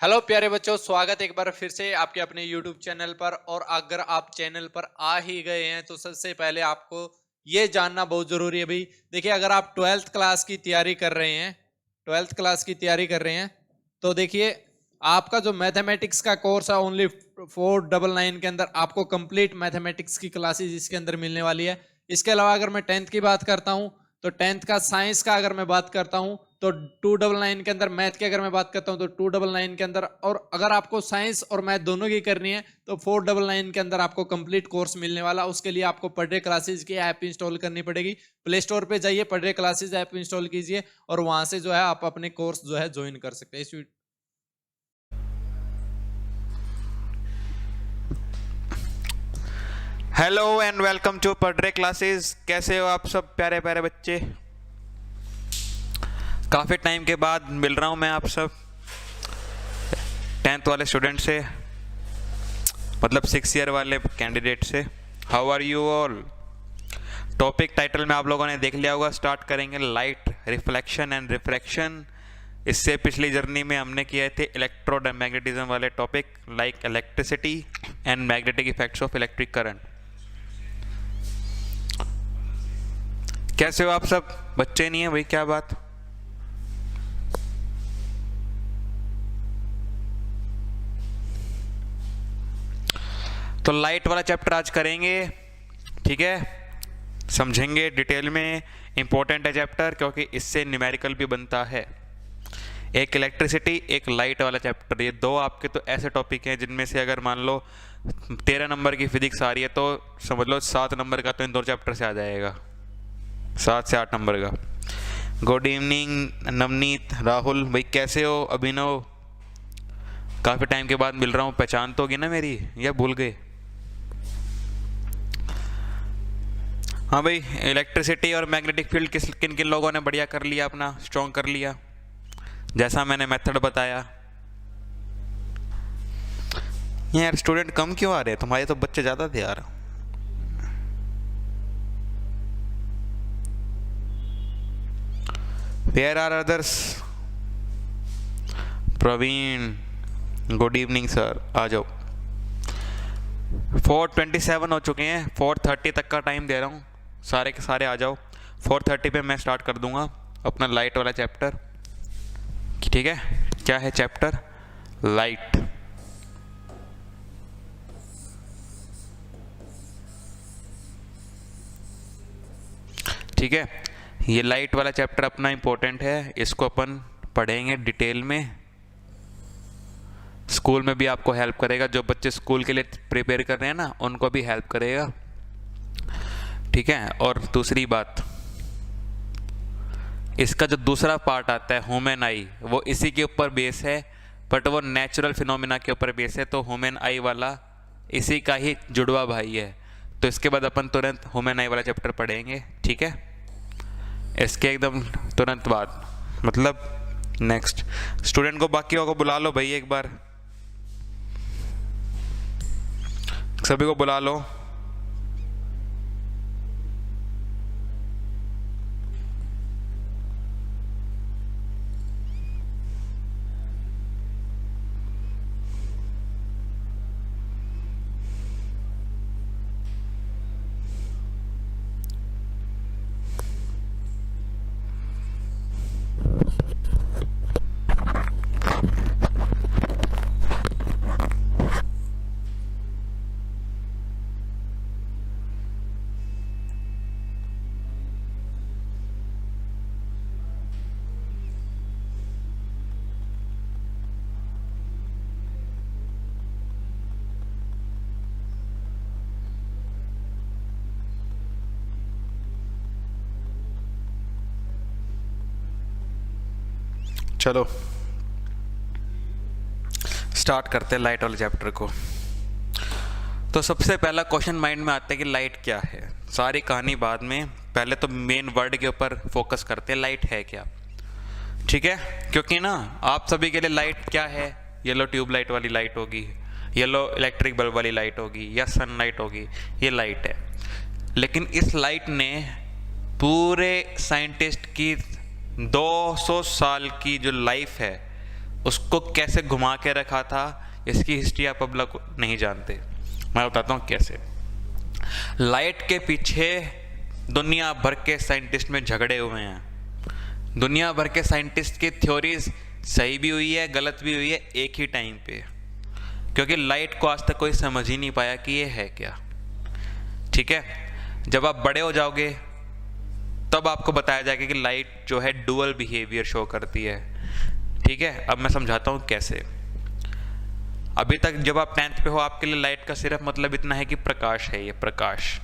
Hello प्यारे बच्चों, स्वागत है एक बार फिर से आपके अपने YouTube चैनल पर। और अगर आप चैनल पर आ ही गए हैं तो सबसे पहले आपको ये जानना बहुत जरूरी है भाई। देखिए, अगर आप 12th क्लास की तैयारी कर रहे हैं, 12th क्लास की तैयारी कर रहे हैं तो देखिए, आपका जो मैथमेटिक्स का कोर्स है ओनली 499 के अंदर आपको कंप्लीट मैथमेटिक्स की क्लासेस इसके अंदर मिलने वाली है। इसके अलावा अगर मैं 10th की बात करता हूं तो 10th का साइंस का अगर मैं बात करता हूं तो 299 के अंदर, मैथ की अगर मैं बात करता हूं तो 299 के अंदर, और अगर आपको साइंस और मैथ दोनों की करनी है तो 499 के अंदर आपको कंप्लीट कोर्स मिलने वाला। उसके लिए आपको पढ़े क्लासेस की ऐप इंस्टॉल करनी पड़ेगी। प्ले स्टोर पे जाइए, पढ़े क्लासेस ऐप इंस्टॉल कीजिए और वहां से जो है आप अपने कोर्स जो है ज्वाइन कर सकते हैं। हेलो एंड वेलकम टू पढ़ क्लासेस। कैसे हो आप सब प्यारे प्यारे बच्चे? काफ़ी टाइम के बाद मिल रहा हूँ मैं आप सब 10th वाले स्टूडेंट से, मतलब 6 ईयर वाले कैंडिडेट से। How are you all? Topic title में आप लोगों ने देख लिया होगा। स्टार्ट करेंगे लाइट, रिफ्लेक्शन एंड रिफ्रैक्शन। इससे पिछली जर्नी में हमने किए थे इलेक्ट्रोमैग्नेटिज्म वाले topic, like electricity and magnetic effects of electric current. कैसे हो आप सब? बच्चे नहीं है भाई, क्या बात? तो लाइट वाला चैप्टर आज करेंगे, ठीक है? समझेंगे डिटेल में। इंपॉर्टेंट है चैप्टर क्योंकि इससे न्यूमेरिकल भी बनता है। एक इलेक्ट्रिसिटी, एक लाइट वाला चैप्टर, ये दो आपके तो ऐसे टॉपिक हैं जिनमें से अगर मान लो 13 नंबर की फिजिक्स आ रही है तो समझ लो 7 नंबर का तो इन दो चैप्टर से आ जाएगा, 7 से 8 नंबर का। गुड इवनिंग नवनीत, राहुल भाई, कैसे हो? अभिनव, काफ़ी टाइम के बाद मिल रहा हूँ, पहचान तो होगी ना मेरी या भूल गए? हाँ भाई, इलेक्ट्रिसिटी और मैग्नेटिक फील्ड किन किन लोगों ने बढ़िया कर लिया, अपना स्ट्रॉन्ग कर लिया जैसा मैंने मेथड बताया? यार स्टूडेंट कम क्यों आ रहे हैं तुम्हारे? तो बच्चे ज़्यादा थे यार। Where are others? Praveen, good evening sir, आ जाओ। 4:27 हो चुके हैं, 4:30 तक का टाइम दे रहा हूँ, सारे के सारे आ जाओ। 4:30 पे मैं स्टार्ट कर दूंगा अपना लाइट वाला चैप्टर, ठीक है? क्या है चैप्टर? लाइट। ठीक है, ये लाइट वाला चैप्टर अपना इंपॉर्टेंट है, इसको अपन पढ़ेंगे डिटेल में। स्कूल में भी आपको हेल्प करेगा, जो बच्चे स्कूल के लिए प्रिपेयर कर रहे हैं ना उनको भी हेल्प करेगा, ठीक है? और दूसरी बात, इसका जो दूसरा पार्ट आता है ह्यूमन आई, वो इसी के ऊपर बेस है, बट वो नेचुरल फिनोमिना के ऊपर बेस है। तो ह्यूमन आई वाला इसी का ही जुड़वा भाई है। तो इसके बाद अपन तुरंत ह्यूमन आई वाला चैप्टर पढ़ेंगे, ठीक है? इसके एकदम तुरंत बाद, मतलब नेक्स्ट स्टूडेंट को, बाकियों को बुला लो भाई, एक बार सभी को बुला लो। चलो स्टार्ट करते हैं लाइट वाले चैप्टर को। तो सबसे पहला क्वेश्चन माइंड में आता है कि लाइट क्या है। सारी कहानी बाद में, पहले तो मेन वर्ड के ऊपर फोकस करते हैं, लाइट है क्या, ठीक है? क्योंकि ना आप सभी के लिए लाइट क्या है, येलो ट्यूबलाइट वाली लाइट होगी, येलो इलेक्ट्रिक बल्ब वाली लाइट होगी, या सनलाइट होगी, ये लाइट है। लेकिन इस लाइट ने पूरे साइंटिस्ट की 200 साल की जो लाइफ है उसको कैसे घुमा के रखा था, इसकी हिस्ट्री आप अब लोग नहीं जानते। मैं बताता हूँ कैसे। लाइट के पीछे दुनिया भर के साइंटिस्ट में झगड़े हुए हैं। दुनिया भर के साइंटिस्ट की थ्योरीज सही भी हुई है, गलत भी हुई है एक ही टाइम पे, क्योंकि लाइट को आज तक कोई समझ ही नहीं पाया कि ये है क्या। ठीक है, जब आप बड़े हो जाओगे तब आपको बताया जाएगा कि लाइट जो है डुअल बिहेवियर शो करती है। ठीक है, अब मैं समझाता हूँ कैसे। अभी तक जब आप 10th पे हो आपके लिए लाइट का सिर्फ मतलब इतना है कि प्रकाश है, ये प्रकाश।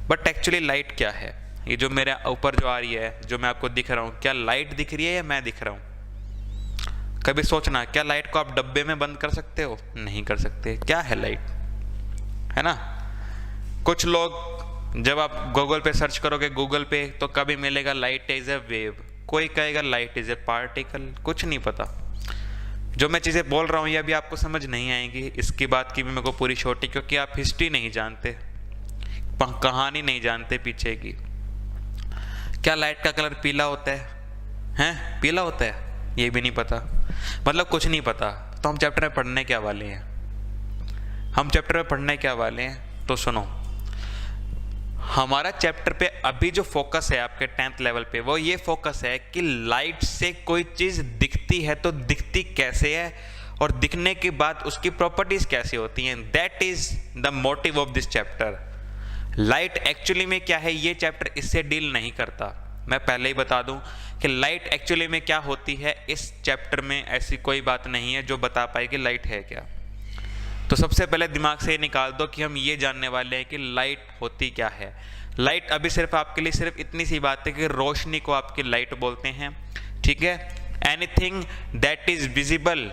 बट एक्चुअली लाइट क्या है? ये जो मेरे ऊपर जो आ रही है, जो मैं आपको दिख रहा हूँ, क्या लाइट दिख रही है या मैं दिख रहा हूँ? कभी सोचना, क्या लाइट को आप डब्बे में बंद कर सकते हो? नहीं कर सकते। क्या है लाइट? है ना। कुछ लोग जब आप गूगल पे सर्च करोगे गूगल पे, तो कभी मिलेगा लाइट इज ए वेव, कोई कहेगा लाइट इज ए पार्टिकल, कुछ नहीं पता। जो मैं चीज़ें बोल रहा हूँ ये अभी आपको समझ नहीं आएंगी, इसकी बात की भी मेरे को पूरी छोटी, क्योंकि आप हिस्ट्री नहीं जानते, कहानी नहीं जानते पीछे की। क्या लाइट का कलर पीला होता है? हैं, पीला होता है? ये भी नहीं पता, मतलब कुछ नहीं पता। तो हम चैप्टर में पढ़ने क्या वाले हैं? हम चैप्टर में पढ़ने क्या वाले हैं तो सुनो। हमारा चैप्टर पे अभी जो फोकस है आपके 10th लेवल पे, वो ये फोकस है कि लाइट से कोई चीज़ दिखती है तो दिखती कैसे है, और दिखने के बाद उसकी प्रॉपर्टीज कैसे होती हैं। That is the motive of this chapter. Light actually में क्या है, ये चैप्टर इससे डील नहीं करता। मैं पहले ही बता दूं कि लाइट एक्चुअली में क्या होती है, इस चैप्टर में ऐसी कोई बात नहीं है जो बता पाए कि लाइट है क्या। तो सबसे पहले दिमाग से ये निकाल दो कि हम ये जानने वाले हैं कि लाइट होती क्या है। लाइट अभी सिर्फ आपके लिए सिर्फ इतनी सी बात है कि रोशनी को आपकी लाइट बोलते हैं। ठीक है, anything that is visible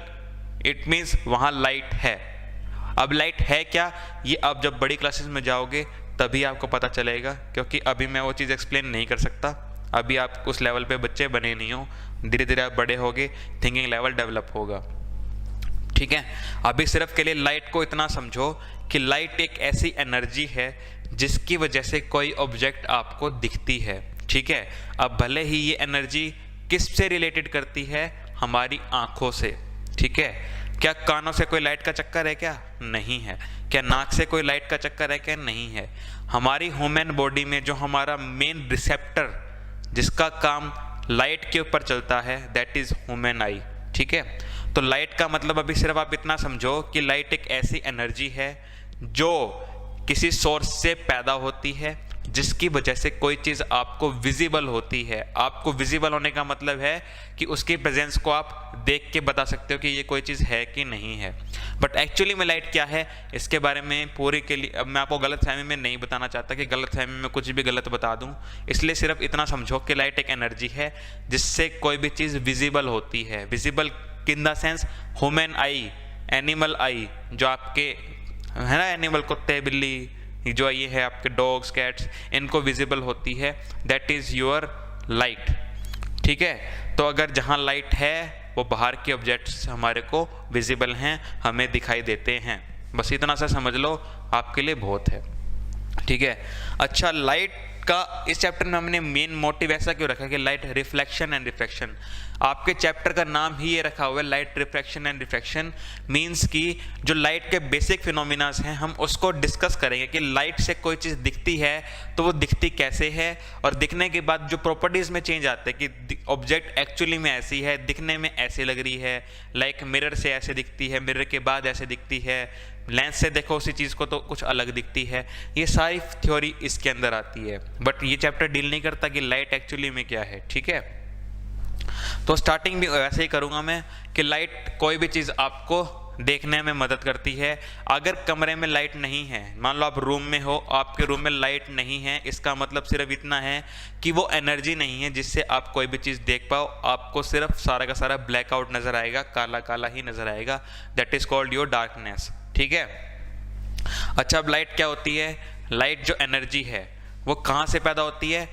it means वहाँ लाइट है। अब लाइट है क्या, ये आप जब बड़ी क्लासेस में जाओगे तभी आपको पता चलेगा, क्योंकि अभी मैं वो चीज़ एक्सप्लेन नहीं कर सकता। अभी आप उस लेवल पे बच्चे बने नहीं हो, धीरे धीरे आप बड़े होगे, थिंकिंग लेवल डेवलप होगा। ठीक है, अभी सिर्फ के लिए लाइट को इतना समझो कि लाइट एक ऐसी एनर्जी है जिसकी वजह से कोई ऑब्जेक्ट आपको दिखती है। ठीक है, अब भले ही ये एनर्जी किस से रिलेटेड करती है, हमारी आंखों से। ठीक है, क्या कानों से कोई लाइट का चक्कर है क्या? नहीं है। क्या नाक से कोई लाइट का चक्कर है क्या? नहीं है। हमारी ह्यूमन बॉडी में जो हमारा मेन रिसेप्टर जिसका काम लाइट के ऊपर चलता है, दैट इज ह्यूमन आई। ठीक है, तो लाइट का मतलब अभी सिर्फ आप इतना समझो कि लाइट एक ऐसी एनर्जी है जो किसी सोर्स से पैदा होती है, जिसकी वजह से कोई चीज़ आपको विजिबल होती है। आपको विजिबल होने का मतलब है कि उसकी प्रेजेंस को आप देख के बता सकते हो कि ये कोई चीज़ है कि नहीं है। बट एक्चुअली में लाइट क्या है, इसके बारे में पूरी के लिए अब मैं आपको गलतफहमी में नहीं बताना चाहता कि गलतफहमी में कुछ भी गलत बता दूं, इसलिए सिर्फ इतना समझो कि लाइट एक एनर्जी है जिससे कोई भी चीज़ विजिबल होती है। Visible in the sense human eye, animal eye, जो आपके है ना, एनिमल कुत्ते बिल्ली जो ये है आपके डॉग्स कैट्स, इनको विजिबल होती है, दैट इज योर लाइट। ठीक है, तो अगर जहाँ लाइट है वो बाहर के ऑब्जेक्ट्स हमारे को विजिबल हैं, हमें दिखाई देते हैं। बस इतना सा समझ लो, आपके लिए बहुत है। ठीक है, अच्छा, लाइट का इस चैप्टर में हमने मेन मोटिव ऐसा क्यों रखा कि लाइट रिफ्लेक्शन एंड रिफ्रैक्शन। आपके चैप्टर का नाम ही ये रखा हुआ है, light refraction and refraction. Means कि जो लाइट के बेसिक फिनोमिनास हैं हम उसको डिस्कस करेंगे कि लाइट से कोई चीज़ दिखती है तो वो दिखती कैसे है, और दिखने के बाद जो प्रॉपर्टीज़ में चेंज आते हैं कि ऑब्जेक्ट एक्चुअली में ऐसी है, दिखने में ऐसे लग रही है, लाइक मिरर से ऐसे दिखती है, मिरर के बाद ऐसे दिखती है, लेंस से देखो उसी चीज़ को तो कुछ अलग दिखती है। ये सारी थ्योरी इसके अंदर आती है, बट ये चैप्टर डील नहीं करता कि लाइट एक्चुअली में क्या है। ठीक है, तो स्टार्टिंग भी वैसे ही करूँगा मैं कि लाइट कोई भी चीज़ आपको देखने में मदद करती है। अगर कमरे में लाइट नहीं है, मान लो आप रूम में हो, आपके रूम में लाइट नहीं है, इसका मतलब सिर्फ इतना है कि वो एनर्जी नहीं है जिससे आप कोई भी चीज़ देख पाओ। आपको सिर्फ सारा का सारा ब्लैकआउट नज़र आएगा, काला काला ही नज़र आएगा। That is called your darkness. ठीक है, अच्छा, अब लाइट क्या होती है? लाइट जो एनर्जी है वो कहाँ से पैदा होती है?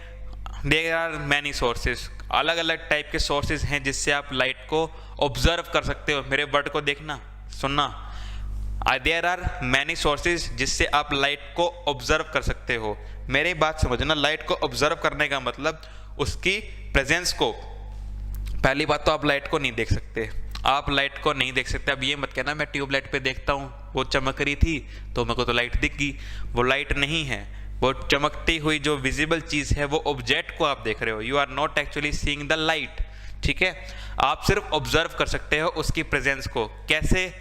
देयर आर मैनी सोर्सेज, अलग अलग टाइप के सोर्सेज हैं जिससे आप लाइट को ऑब्जर्व कर सकते हो। मेरे वर्ड को देखना, सुनना, देयर आर मैनी सोर्सेज जिससे आप लाइट को ऑब्जर्व कर सकते हो। मेरी बात समझना, लाइट को ऑब्जर्व करने का मतलब उसकी प्रेजेंस को, पहली बात तो आप लाइट को नहीं देख सकते, आप लाइट को नहीं देख सकते। अब ये मत कहना मैं ट्यूबलाइट पे देखता हूँ, वो चमक रही थी तो मेरे को तो लाइट दिख गई, वो लाइट नहीं है, वो चमकती हुई जो विजिबल चीज है वो ऑब्जेक्ट को आप देख रहे हो। You are not actually seeing the light, ठीक है। आप सिर्फ ऑब्जर्व कर सकते हो उसकी प्रेजेंस को। कैसे?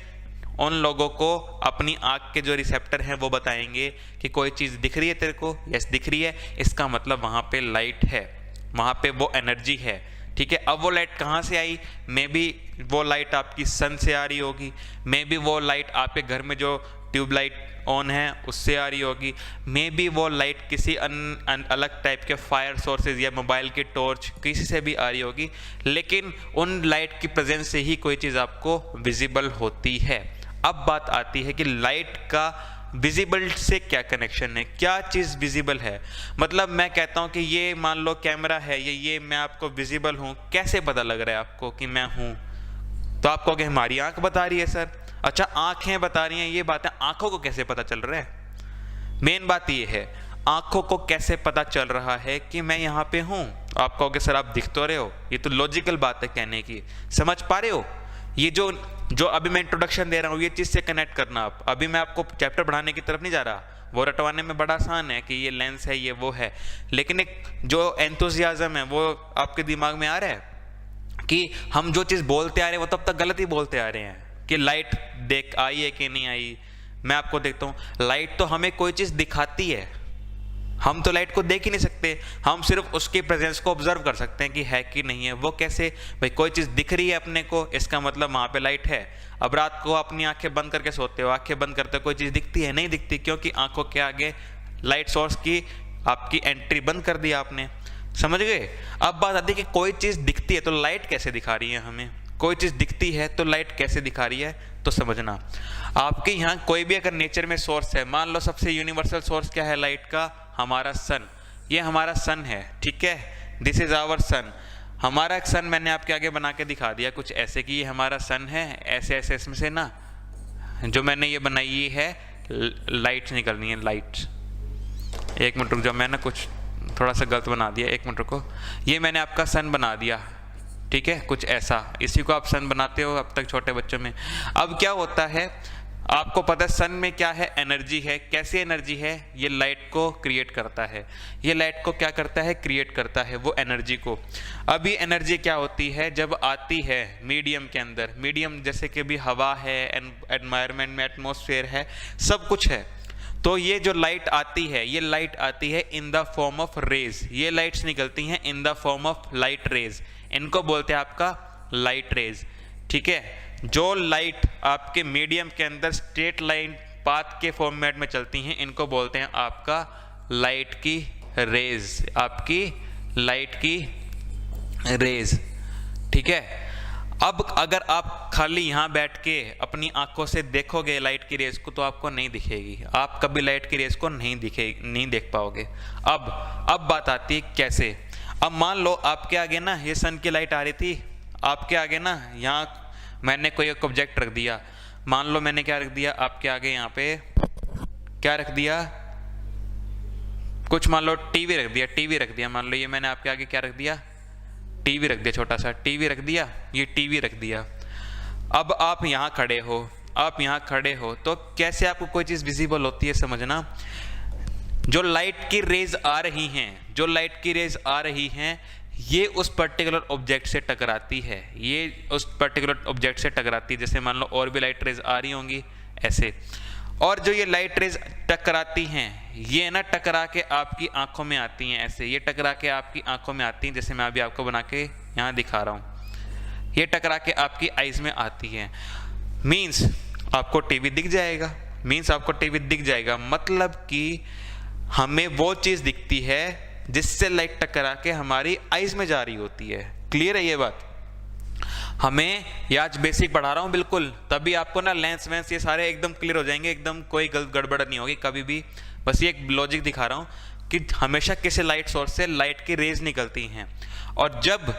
उन लोगों को अपनी आंख के जो रिसेप्टर हैं वो बताएंगे कि कोई चीज दिख रही है तेरे को, यस दिख रही है, इसका मतलब वहां पे लाइट है, वहां पे वो एनर्जी है, ठीक है। अब वो लाइट कहाँ से आई? मे बी वो लाइट आपकी सन से आ रही होगी, मे बी वो लाइट आपके घर में जो ट्यूबलाइट ऑन है उससे आ रही होगी, मे बी वो लाइट किसी अलग टाइप के फायर सोर्सेज या मोबाइल की टॉर्च किसी से भी आ रही होगी, लेकिन उन लाइट की प्रेजेंस से ही कोई चीज़ आपको विजिबल होती है। अब बात आती है कि लाइट का विजिबल से क्या कनेक्शन है, क्या चीज़ विजिबल है। मतलब मैं कहता हूँ कि ये मान लो कैमरा है, ये मैं आपको विजिबल हूँ, कैसे पता लग रहा है आपको कि मैं हूँ? तो आप कहोगे हमारी आंख बता रही है सर। अच्छा, आंखें बता रही हैं, ये बात है, आंखों को कैसे पता चल रहा है? मेन बात ये है, आंखों को कैसे पता चल रहा है कि मैं यहाँ पे हूँ? आप कहोगे सर आप दिख तो रहे हो, ये तो लॉजिकल बात है कहने की, समझ पा रहे हो? ये जो अभी मैं इंट्रोडक्शन दे रहा हूँ ये चीज़ से कनेक्ट करना आप। अभी मैं आपको चैप्टर बढ़ाने की तरफ नहीं जा रहा, वो रटवाने में बड़ा आसान है कि ये लेंस है, ये वो है, लेकिन एक जो एंथुसियाज्म है वो आपके दिमाग में आ रहा है कि हम जो चीज़ बोलते आ रहे हैं वो तब तक गलत ही बोलते आ रहे हैं कि लाइट देख आई है कि नहीं आई। मैं आपको देखता हूँ, लाइट तो हमें कोई चीज़ दिखाती है, हम तो लाइट को देख ही नहीं सकते, हम सिर्फ उसकी प्रेजेंस को ऑब्जर्व कर सकते हैं कि है कि नहीं है। वो कैसे? भाई कोई चीज़ दिख रही है अपने को, इसका मतलब वहाँ पे लाइट है। अब रात को अपनी आंखें बंद करके सोते हो, आंखें बंद करते हो, कोई चीज़ दिखती है? नहीं दिखती, क्योंकि आंखों के आगे लाइट सोर्स की आपकी एंट्री बंद कर दी आपने, समझ गए? अब बात आती है कि कोई चीज़ दिखती है तो लाइट कैसे दिखा रही है हमें, कोई चीज़ दिखती है तो लाइट कैसे दिखा रही है। तो समझना, आपके यहाँ कोई भी अगर नेचर में सोर्स है, मान लो सबसे यूनिवर्सल सोर्स क्या है लाइट का? हमारा सन। ये हमारा सन है, ठीक है, दिस इज आवर सन। हमारा एक सन मैंने आपके आगे बना के दिखा दिया कुछ ऐसे कि ये हमारा सन है, ऐसे ऐसे इसमें से ना जो मैंने ये बनाई ये है लाइट निकलनी है, लाइट। एक मिनट रुक जाओ, मैंने कुछ थोड़ा सा गलत बना दिया, एक मिनट रुको। ये मैंने आपका सन बना दिया, ठीक है, कुछ ऐसा, इसी को आप सन बनाते हो अब तक छोटे बच्चों में। अब क्या होता है आपको पता है सन में क्या है? एनर्जी है। कैसी एनर्जी है? ये लाइट को क्रिएट करता है। ये लाइट को क्या करता है? क्रिएट करता है वो एनर्जी को। अब ये एनर्जी क्या होती है? जब आती है मीडियम के अंदर, मीडियम जैसे कि भी हवा है, एनवायरनमेंट में एटमॉस्फेयर है, सब कुछ है, तो ये जो लाइट आती है, ये लाइट आती है in the form of rays. ये लाइट्स निकलती हैं in the form of light rays, इनको बोलते हैं आपका लाइट रेज, ठीक है। जो लाइट आपके मीडियम के अंदर स्ट्रेट लाइन पाथ के फॉर्मेट में चलती हैं, इनको बोलते हैं आपका लाइट की रेज, आपकी लाइट की रेज, ठीक है। अब अगर आप खाली यहाँ बैठ के अपनी आंखों से देखोगे लाइट की रेज को तो आपको नहीं दिखेगी, आप कभी लाइट की रेज को नहीं देख पाओगे। अब बात आती है कैसे। अब मान लो आपके आगे ना ये सन की लाइट आ रही थी, आपके आगे ना यहाँ मैंने कोई एक ऑब्जेक्ट रख दिया, मान लो मैंने क्या रख दिया आपके आगे, यहाँ पे क्या रख दिया, कुछ मान लो टीवी रख दिया, मान लो ये मैंने आपके आगे क्या रख दिया, टीवी रख दिया, छोटा सा टीवी रख दिया, ये टीवी रख दिया। अब आप यहाँ खड़े हो तो कैसे आपको कोई चीज़ विजिबल होती है? समझना, जो लाइट की रेज आ रही हैं, ये उस पर्टिकुलर ऑब्जेक्ट से टकराती है, जैसे मान लो और भी लाइट रेज आ रही होंगी ऐसे, और जो ये लाइट रेज टकराती हैं ये ना टकरा के आपकी आंखों में आती हैं ऐसे, ये टकरा के आपकी आंखों में आती हैं, जैसे मैं अभी आपको बना के यहाँ दिखा रहा हूँ, ये टकरा के आपकी आइज में आती हैं। मीन्स आपको टीवी दिख जाएगा, मतलब कि हमें वो चीज़ दिखती है जिससे लाइट टकरा के हमारी आइज में जा रही होती है। क्लियर है ये बात? हमें ये आज बेसिक पढ़ा रहा हूँ बिल्कुल, तभी आपको ना लेंस वेंस ये सारे एकदम क्लियर हो जाएंगे, एकदम कोई गड़बड़ नहीं होगी कभी भी। बस ये एक लॉजिक दिखा रहा हूँ कि हमेशा किसी लाइट सोर्स से लाइट की रेज निकलती हैं, और जब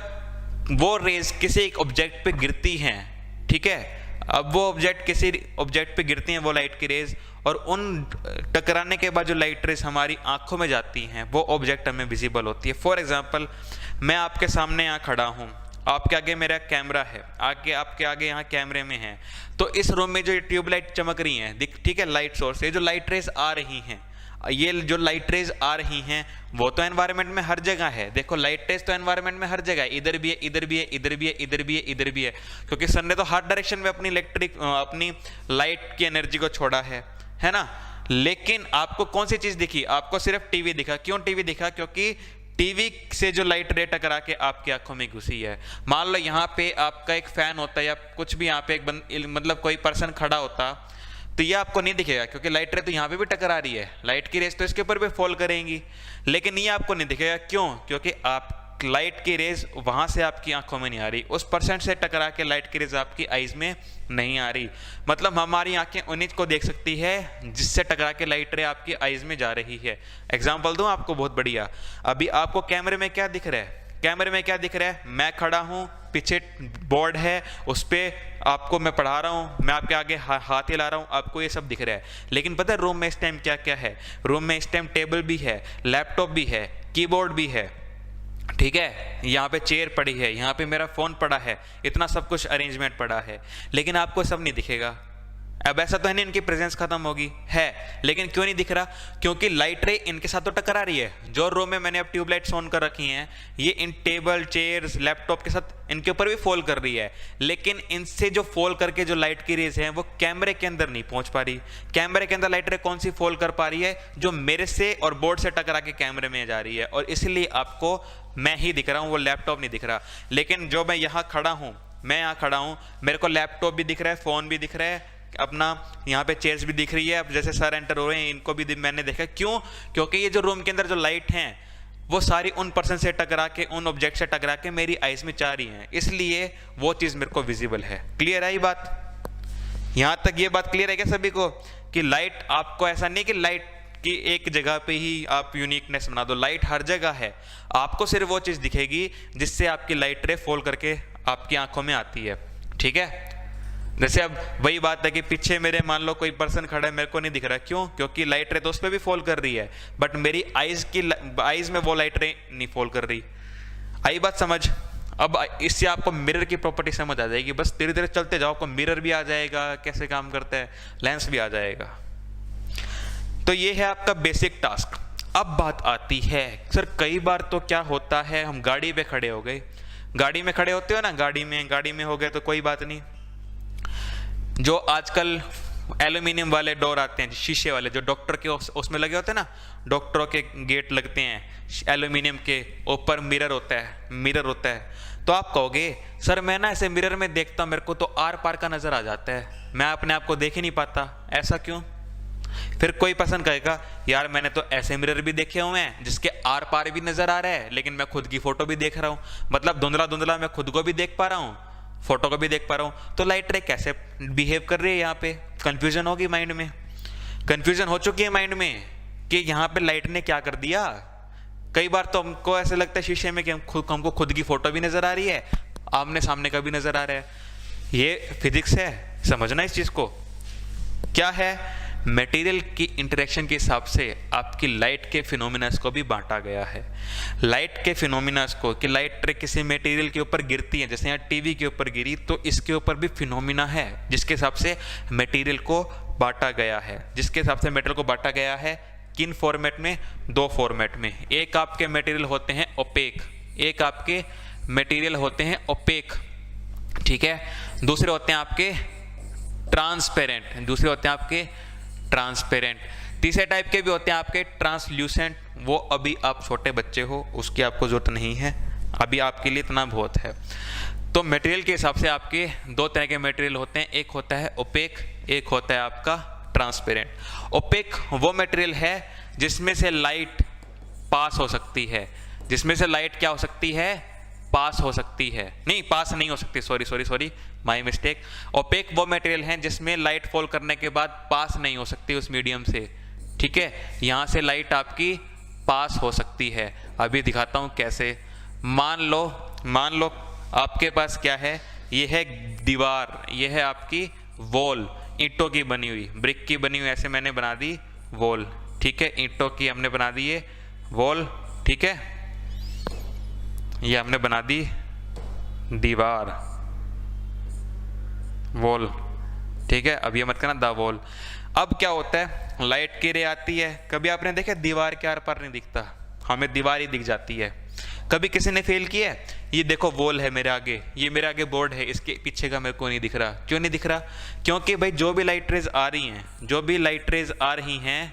वो रेज किसी एक ऑब्जेक्ट पे गिरती हैं, ठीक है, अब वो ऑब्जेक्ट किसी ऑब्जेक्ट पे गिरती हैं वो लाइट की रेज, और उन टकराने के बाद जो लाइट रेज हमारी आंखों में जाती हैं वो ऑब्जेक्ट हमें विजिबल होती है। फॉर एग्जांपल मैं आपके सामने यहाँ खड़ा हूँ, आपके आगे मेरा कैमरा है, आगे आपके आगे यहाँ कैमरे में है, तो इस रूम में जो ट्यूबलाइट चमक रही हैं, ठीक है, लाइट सोर्स से जो लाइट रेज आ रही हैं, ये जो लाइट रेज आ रही हैं वो तो एनवायरनमेंट में हर जगह है। देखो लाइट रेज तो एनवायरनमेंट में हर जगह है, इधर भी है, इधर भी है, इधर भी है, इधर भी है, इधर भी है, क्योंकि सन ने तो हर डायरेक्शन में अपनी लाइट की एनर्जी को छोड़ा है ना। लेकिन आपको कौन सी चीज दिखी? आपको सिर्फ टीवी दिखा। क्यों टीवी दिखा? क्योंकि टीवी से जो लाइट रे टकरा के आपकी आंखों में घुसी है। मान लो यहाँ पे आपका एक फैन होता है या कुछ भी, यहाँ पे एक मतलब कोई पर्सन खड़ा होता, तो ये आपको नहीं दिखेगा क्योंकि लाइट रे तो यहाँ पे भी टकरा रही है, लाइट की रेज तो इसके ऊपर भी फॉल करेंगी, लेकिन ये आपको नहीं दिखेगा। क्यों? क्योंकि आप लाइट की रेज वहां से आपकी आंखों में नहीं आ रही, उस परसेंट से टकरा के लाइट की रेज आपकी आईज में नहीं आ रही। मतलब हमारी आंखें उन्हीं को देख सकती है जिससे टकरा के लाइट रे आपकी आईज में जा रही है। एग्जांपल दूं आपको बहुत बढ़िया, अभी आपको कैमरे में क्या दिख रहा है? कैमरे में क्या दिख रहा है? मैं खड़ा हूं, पीछे बोर्ड है, उस पर आपको मैं पढ़ा रहा हूं, मैं आपके आगे हाथ हिला रहा हूं, आपको ये सब दिख रहा है। लेकिन पता है रूम में इस टाइम क्या क्या है? रूम में इस टाइम टेबल भी है, लैपटॉप भी है, कीबोर्ड भी है, ठीक है, यहाँ पे चेयर पड़ी है, यहाँ पे मेरा फोन पड़ा है, इतना सब कुछ अरेंजमेंट पड़ा है, लेकिन आपको सब नहीं दिखेगा। अब ऐसा तो है नहीं इनकी प्रेजेंस खत्म होगी, है, लेकिन क्यों नहीं दिख रहा? क्योंकि लाइट रे इनके साथ तो टकरा रही है। जो रूम में मैंने अब ट्यूबलाइट्स ऑन कर रखी हैं, ये इन टेबल, चेयर्स, लैपटॉप के साथ इनके ऊपर भी फॉल कर रही है, लेकिन इनसे जो फॉल करके जो लाइट की रेज है वो कैमरे के अंदर नहीं पहुंच पा रही। कैमरे के अंदर लाइट रे कौन सी फॉल कर पा रही है? जो मेरे से और बोर्ड से टकरा के कैमरे में जा रही है, और इसलिए आपको मैं ही दिख रहा हूं, वो लैपटॉप नहीं दिख रहा। लेकिन जो मैं यहाँ खड़ा हूं, मैं यहाँ खड़ा हूं, मेरे को लैपटॉप भी दिख रहा है, फोन भी दिख रहा है, अपना यहाँ पे चेयर्स भी दिख रही है। अब जैसे सर एंटर हो रहे हैं, इनको भी मैंने देखा। क्यों? क्योंकि ये जो रूम के अंदर जो लाइट हैं वो सारी उन पर्सन से टकरा के, उन ऑब्जेक्ट से टकरा के मेरी आईज में जा रही हैं, इसलिए वो चीज मेरे को विजिबल है। क्लियर है ये बात? यहां तक ये बात क्लियर है क्या सभी को? कि लाइट आपको ऐसा नहीं कि लाइट कि एक जगह पे ही आप यूनिकनेस बना दो, लाइट हर जगह है। आपको सिर्फ वो चीज दिखेगी जिससे आपकी लाइट रे फॉल करके आपकी आंखों में आती है, ठीक है। जैसे अब वही बात है कि पीछे मेरे मान लो कोई पर्सन खड़ा है, मेरे को नहीं दिख रहा। क्यों? क्योंकि लाइट रे तो उस पर भी फॉल कर रही है, बट मेरी आईज में वो लाइट रे नहीं फॉल कर रही। आई बात समझ? अब इससे आपको मिरर की प्रॉपर्टी समझ आ जाएगी। बस धीरे धीरे चलते जाओ, आपको मिरर भी आ जाएगा, कैसे काम करता है, लेंस भी आ जाएगा। तो ये है आपका बेसिक टास्क। अब बात आती है, सर कई बार तो क्या होता है, हम गाड़ी पे खड़े हो गए, गाड़ी में खड़े होते हो ना, गाड़ी में हो गए तो कोई बात नहीं। जो आजकल एल्यूमिनियम वाले डोर आते हैं, शीशे वाले, जो डॉक्टर के उसमें लगे होते हैं ना, डॉक्टरों के गेट लगते हैं एल्यूमिनियम के, ऊपर मिरर होता है। तो आप कहोगे सर मैं ना ऐसे मिरर में देखता हूं, मेरे को तो आर पार का नजर आ जाता है, मैं अपने आप को देख ही नहीं पाता, ऐसा क्यों? फिर कोई पर्सन कहेगा यार मैंने तो ऐसे मिरर भी देखे हुए हैं जिसके आर पार भी नजर आ रहा है, लेकिन मैं खुद की फोटो भी देख रहा हूं, मतलब धुंधला धुंधला मैं खुद को भी देख पा रहा हूं, फोटो को भी देख पा रहा हूं। तो लाइट रे कैसे बिहेव कर रही है? यहाँ पे कंफ्यूजन होगी माइंड में, कंफ्यूजन हो चुकी है माइंड में कि यहाँ पे लाइट ने क्या कर दिया। कई बार तो हमको ऐसे लगता है शीशे में कि हमको खुद की फोटो भी नजर आ रही है, आमने सामने का भी नजर आ रहा है। ये फिजिक्स है, समझना इस चीज को। क्या है? मटेरियल की इंटरेक्शन के हिसाब से आपकी लाइट के फिनोमिनास को भी बांटा गया है। लाइट के फिनोमिनास को, कि लाइट रे किसी मटेरियल के ऊपर गिरती है, जैसे यहाँ टीवी के ऊपर गिरी, तो इसके ऊपर भी फिनोमिना है जिसके हिसाब से मटेरियल को बांटा गया है। जिसके हिसाब से मटेरियल को बांटा गया है किन फॉर्मेट में? दो फॉर्मेट में। एक आपके मटेरियल होते हैं ओपेक, एक आपके मटेरियल होते हैं ओपेक, ठीक है। दूसरे होते हैं आपके ट्रांसपेरेंट, दूसरे होते हैं आपके ट्रांसपेरेंट। तीसरे टाइप के भी होते हैं आपके ट्रांसल्यूसेंट, वो अभी आप छोटे बच्चे हो, उसकी आपको जरूरत नहीं है, अभी आपके लिए इतना बहुत है। तो मटेरियल के हिसाब से आपके दो तरह के मटेरियल होते हैं, एक होता है ओपेक, एक होता है आपका ट्रांसपेरेंट। ओपेक वो मटेरियल है जिसमें से लाइट पास हो सकती है, जिसमें से लाइट क्या हो सकती है? पास हो सकती है, नहीं पास नहीं हो सकती, सॉरी माय मिस्टेक। ओपेक वो मटेरियल है जिसमें लाइट फॉल करने के बाद पास नहीं हो सकती उस मीडियम से, ठीक है। यहां से लाइट आपकी पास हो सकती है। अभी दिखाता हूं कैसे। मान लो आपके पास क्या है, ये है दीवार, ये है आपकी वॉल, ईंटों की बनी हुई, ब्रिक की बनी हुई, ऐसे मैंने बना दी वॉल, ठीक है। ईंटों की हमने बना दी ये वॉल, ठीक है, ये हमने बना दी दीवार, वॉल, ठीक है। अब ये मत करना द वॉल। अब क्या होता है, लाइट की रे आती है, कभी आपने देखा दीवार के आर पार नहीं दिखता, हमें दीवार ही दिख जाती है। कभी किसी ने फेल किया है, ये देखो वॉल है मेरे आगे, ये मेरे आगे बोर्ड है, इसके पीछे का मेरे को नहीं दिख रहा। क्यों नहीं दिख रहा? क्योंकि भाई जो भी लाइट रेज आ रही हैं, जो भी लाइट रेज आ रही हैं,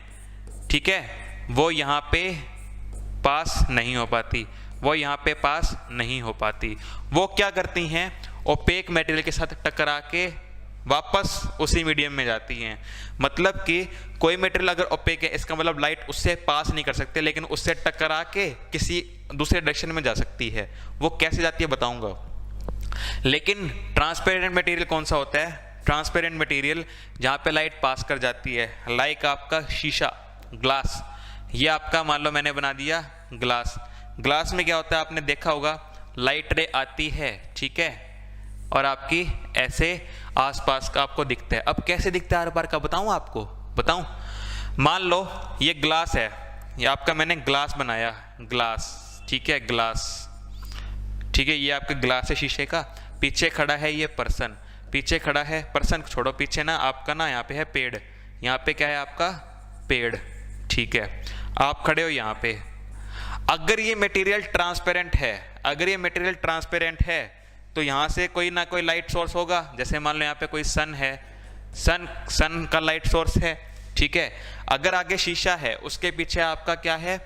ठीक है, वो यहाँ पे पास नहीं हो पाती, वो यहाँ पे पास नहीं हो पाती। वो क्या करती हैं, ओपेक मटेरियल के साथ टकरा के वापस उसी मीडियम में जाती हैं। मतलब कि कोई मटेरियल अगर ओपेक है, इसका मतलब लाइट उससे पास नहीं कर सकते, लेकिन उससे टकरा के किसी दूसरे डायरेक्शन में जा सकती है। वो कैसे जाती है बताऊंगा। लेकिन ट्रांसपेरेंट मटेरियल कौन सा होता है? ट्रांसपेरेंट मटेरियल जहाँ पे लाइट पास कर जाती है, लाइक आपका शीशा, ग्लास। ये आपका मान लो मैंने बना दिया ग्लास। ग्लास में क्या होता है, आपने देखा होगा, लाइट रे आती है, ठीक है, और आपकी ऐसे आसपास का आपको दिखता है। अब कैसे दिखता है आर पार का बताऊं आपको? बताऊं? मान लो ये ग्लास है, ये आपका मैंने ग्लास बनाया, ग्लास, ठीक है, ग्लास, ठीक है, ये आपका ग्लास है शीशे का। पीछे खड़ा है ये पर्सन, पीछे खड़ा है पर्सन, छोड़ो पीछे ना, आपका ना यहाँ पे है पेड़, यहाँ पे क्या है आपका पेड़, ठीक है, आप खड़े हो यहाँ पे। अगर ये मटेरियल ट्रांसपेरेंट है, अगर ये मटेरियल ट्रांसपेरेंट है, तो यहाँ से कोई ना कोई लाइट सोर्स होगा। जैसे मान लो यहाँ पे कोई सन है, सन का लाइट सोर्स है, ठीक है। अगर आगे शीशा है, उसके पीछे आपका क्या है,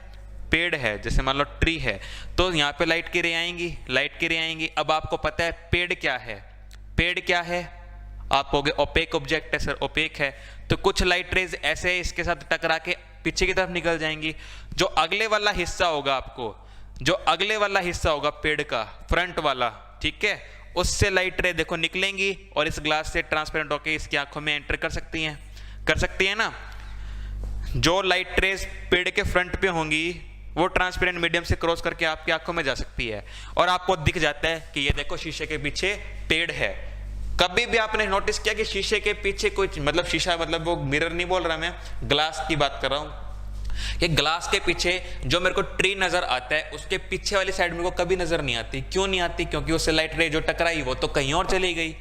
पेड़ है, जैसे मान लो ट्री है, तो यहाँ पे लाइट की रे आएंगी, लाइट की रे आएंगी। अब आपको पता है पेड़ क्या है, पेड़ क्या है, आप कहोगे ओपेक ऑब्जेक्ट है सर, ओपेक है, तो कुछ लाइट रेज ऐसे इसके साथ टकरा के पीछे की तरफ निकल जाएंगी। जो अगले वाला हिस्सा होगा आपको, जो अगले वाला हिस्सा होगा पेड़ का, फ्रंट वाला, ठीक है, उससे लाइट रे देखो निकलेंगी और इस ग्लास से ट्रांसपेरेंट होकर इसकी आंखों में एंटर कर सकती हैं, कर सकती है ना। जो लाइट रेज पेड़ के फ्रंट पे होंगी, वो ट्रांसपेरेंट मीडियम से क्रॉस करके आपकी आंखों में जा सकती है, और आपको दिख जाता है कि ये देखो शीशे के पीछे पेड़ है। कभी भी आपने नोटिस किया कि शीशे के पीछे कुछ, मतलब शीशा मतलब वो मिरर नहीं बोल रहा मैं, ग्लास की बात कर रहा हूं। ये ग्लास के पीछे जो मेरे को ट्री नजर आता है, उसके पीछे वाली साइड मेरे को कभी नजर नहीं आती। क्यों नहीं आती? क्योंकि उससे लाइट रे जो टकराई वो तो कहीं और चली गई।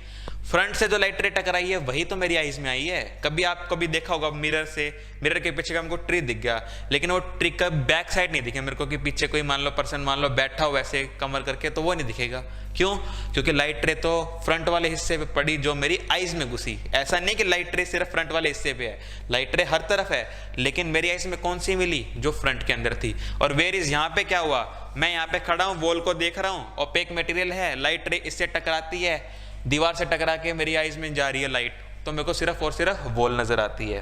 फ्रंट से जो लाइट रे टकराई है वही तो मेरी आईज में आई है। कभी आप कभी देखा होगा मिरर से, मिरर के पीछे का हमको ट्री दिख गया, लेकिन वो ट्री का बैक साइड नहीं दिखे मेरे को, कि पीछे कोई मान लो पर्सन मान लो बैठा हो ऐसे कमर करके, तो वो नहीं दिखेगा। क्यों? क्योंकि लाइट रे तो फ्रंट वाले हिस्से पे पड़ी जो मेरी आईज में घुसी। ऐसा नहीं कि लाइट रे सिर्फ फ्रंट वाले हिस्से पे है, लाइट रे हर तरफ है, लेकिन मेरी आईज में कौन सी मिली? जो फ्रंट के अंदर थी। और वेयर इज यहाँ पे क्या हुआ, मैं यहाँ पे खड़ा हूँ, वॉल को देख रहा हूँ, ओपेक मटेरियल है, लाइट रे इससे टकराती है, दीवार से टकरा के मेरी आईज में जा रही है लाइट, तो मेरे को सिर्फ और सिर्फ वॉल नजर आती है।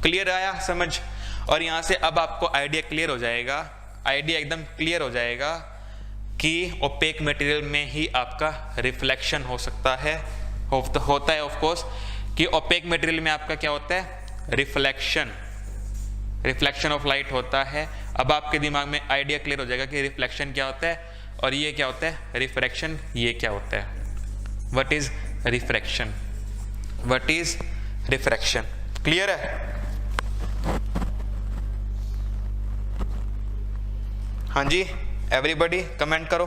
क्लियर आया समझ? और यहाँ से अब आपको आइडिया क्लियर हो जाएगा, आइडिया एकदम क्लियर हो जाएगा कि ओपेक मटेरियल में ही आपका रिफ्लेक्शन हो सकता है, होता है ऑफ कोर्स, कि ओपेक मटेरियल में आपका क्या होता है, रिफ्लेक्शन, रिफ्लेक्शन ऑफ लाइट होता है। अब आपके दिमाग में आइडिया क्लियर हो जाएगा कि रिफ्लेक्शन क्या होता है और ये क्या होता है, रिफ्रैक्शन ये क्या होता है। What is refraction, what is refraction, clear है? हाँ जी, एवरीबॉडी कमेंट करो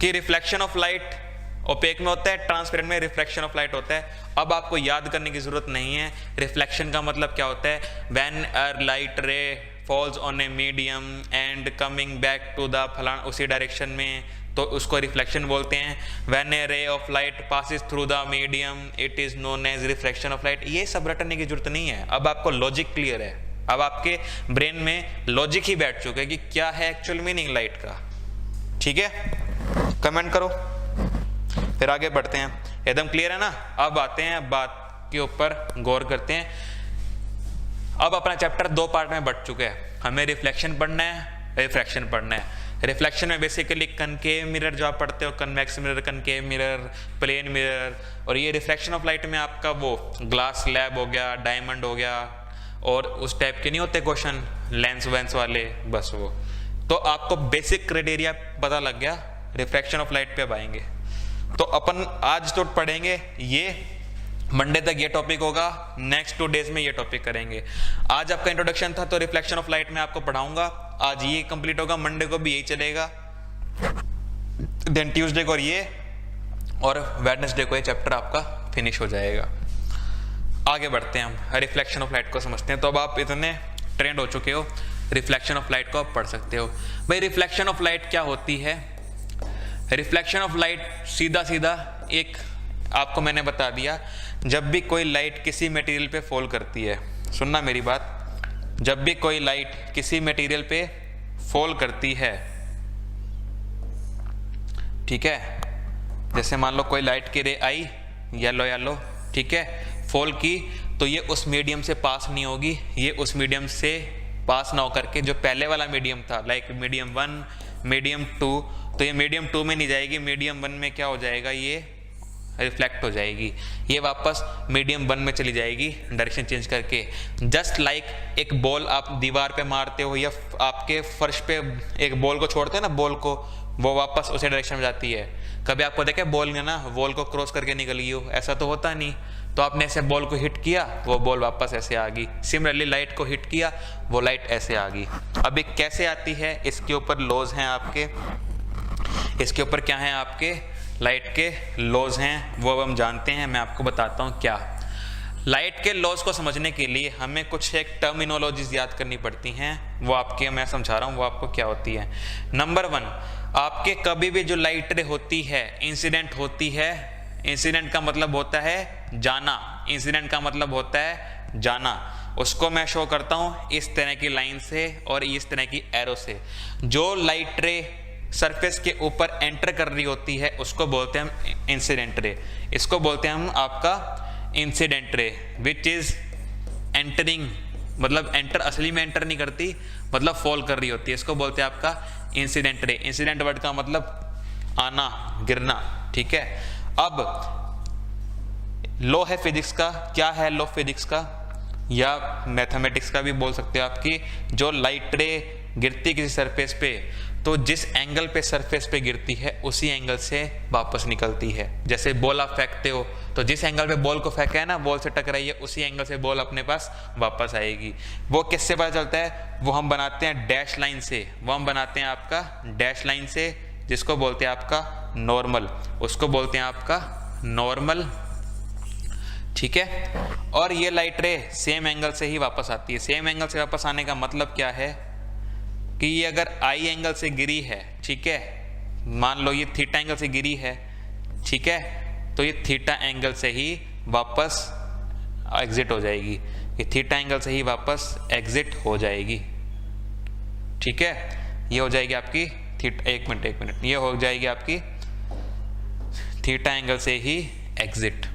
कि रिफ्लेक्शन ऑफ लाइट ओपेक में होता है, ट्रांसपेरेंट में रिफ्लेक्शन ऑफ लाइट होता है। अब आपको याद करने की जरूरत नहीं है रिफ्लेक्शन का मतलब क्या होता है। When a light ray falls on a medium and coming back to the फलान उसी डायरेक्शन में, तो उसको रिफ्लेक्शन बोलते हैं। When a ray of light passes through the medium it is known as reflection of light. ये सब रटने की जरूरत नहीं है, अब आपको लॉजिक क्लियर है, अब आपके ब्रेन में लॉजिक ही बैठ चुका है कि क्या है एक्चुअल मीनिंग लाइट का। ठीक है, कमेंट करो, फिर आगे बढ़ते हैं। एकदम क्लियर है ना? अब आते हैं बात के ऊपर, गौर करते हैं। अब अपना चैप्टर 2 पार्ट में बढ़ चुका है, हमें रिफ्लेक्शन पढ़ना है, रिफ्रैक्शन पढ़ना है। रिफ्लेक्शन में बेसिकली कनकेव मिरर जो आप पढ़ते हो, convex mirror, concave mirror, plane mirror, और ये रिफ्लेक्शन ऑफ लाइट में आपका वो ग्लास स्लैब हो गया, डायमंड हो गया, और उस टाइप के नहीं होते क्वेश्चन लेंस वेंस वाले, बस वो। तो आपको बेसिक क्राइटेरिया पता लग गया, रिफ्रैक्शन ऑफ लाइट पे अब आएंगे। तो अपन आज तो पढ़ेंगे ये, मंडे तक ये टॉपिक होगा, नेक्स्ट 2 डेज में ये टॉपिक करेंगे। आज आपका इंट्रोडक्शन था तो रिफ्लेक्शन ऑफ लाइट में आपको पढ़ाऊंगा, आज ये कंप्लीट होगा, मंडे को भी यही चलेगा। देन ट्यूसडे को ये और वेडनेसडे को ये चैप्टर आपका फिनिश हो जाएगा। आगे बढ़ते हैं हम, रिफ्लेक्शन ऑफ लाइट को समझते हैं। तो अब आप इतने ट्रेंड हो चुके हो, रिफ्लेक्शन ऑफ लाइट को आप पढ़ सकते हो। भाई रिफ्लेक्शन ऑफ लाइट क्या होती है? रिफ्लेक्शन ऑफ लाइट सीधा सीधा एक आपको मैंने बता दिया, जब भी कोई लाइट किसी मटेरियल पे फॉल करती है, सुनना मेरी बात, जब भी कोई लाइट किसी मटेरियल पे फॉल करती है, ठीक है, जैसे मान लो कोई लाइट की रे आई येलो, ठीक है, फॉल की, तो ये उस मीडियम से पास नहीं होगी, ये उस मीडियम से पास ना हो करके जो पहले वाला मीडियम था, लाइक मीडियम 1, मीडियम 2, तो ये मीडियम 2 में नहीं जाएगी, मीडियम 1 में क्या हो जाएगा, ये रिफ्लेक्ट हो जाएगी, ये वापस मीडियम 1 में चली जाएगी डायरेक्शन चेंज करके। जस्ट लाइक एक बॉल आप दीवार पे मारते हो या आपके फर्श पे एक बॉल को छोड़ते हैं ना, बॉल को, वो वापस उसी डायरेक्शन में जाती है। कभी आपको देखे बॉल ना वॉल को क्रॉस करके निकल गई हो, ऐसा तो होता नहीं। तो आपने ऐसे बॉल को हिट किया, वो बॉल वापस ऐसे आ गई। सिमिलरली लाइट को हिट किया, वो लाइट ऐसे आ गई। अब ये कैसे आती है, इसके ऊपर लॉज हैं आपके, इसके ऊपर क्या है आपके लाइट के लॉज हैं, वो अब हम जानते हैं। मैं आपको बताता हूँ क्या। लाइट के लॉज को समझने के लिए हमें कुछ एक टर्मिनोलॉजीज याद करनी पड़ती हैं, वो आपके मैं समझा रहा हूँ वो आपको क्या होती है। नंबर 1, आपके कभी भी जो लाइट रे होती है, इंसिडेंट होती है, इंसिडेंट का मतलब होता है जाना, इंसिडेंट का मतलब होता है जाना। उसको मैं शो करता हूँ इस तरह की लाइन से और इस तरह की एरो से। जो लाइट रे सरफेस के ऊपर एंटर कर रही होती है उसको बोलते हैं हम इंसिडेंट रे, इसको बोलते हैं हम आपका incident ray, which is entering, मतलब एंटर असली में एंटर नहीं करती, मतलब फॉल कर रही होती है, इसको बोलते हैं आपका इंसिडेंट रे। इंसिडेंट वर्ड का मतलब आना, गिरना, ठीक है। अब लॉ है फिजिक्स का, क्या है लॉ फिजिक्स का या मैथमेटिक्स का भी बोल सकते हो आपकी, जो लाइट रे गिरती किसी सरफेस पे, तो जिस एंगल पे सरफेस पे गिरती है उसी एंगल से वापस निकलती है। जैसे बॉल आप फेंकते हो, तो जिस एंगल पे बॉल को फेंका है ना, बॉल से टकराई है, उसी एंगल से बॉल अपने पास वापस आएगी। वो किससे पता चलता है, वो हम बनाते हैं डैश लाइन से, वो हम बनाते हैं आपका डैश लाइन से, जिसको बोलते हैं आपका नॉर्मल, उसको बोलते हैं आपका नॉर्मल, ठीक है। और ये लाइट रे सेम एंगल से ही वापस आती है। सेम एंगल से वापस आने का मतलब क्या है कि ये अगर आई एंगल से गिरी है, ठीक है, मान लो ये थीटा एंगल से गिरी है, ठीक है, तो ये थीटा एंगल से ही वापस एग्जिट हो जाएगी, ये थीटा एंगल से ही वापस एग्जिट हो जाएगी, ठीक है। ये हो जाएगी आपकी थीटा, एक मिनट, ये हो जाएगी आपकी थीटा एंगल से ही एग्जिट।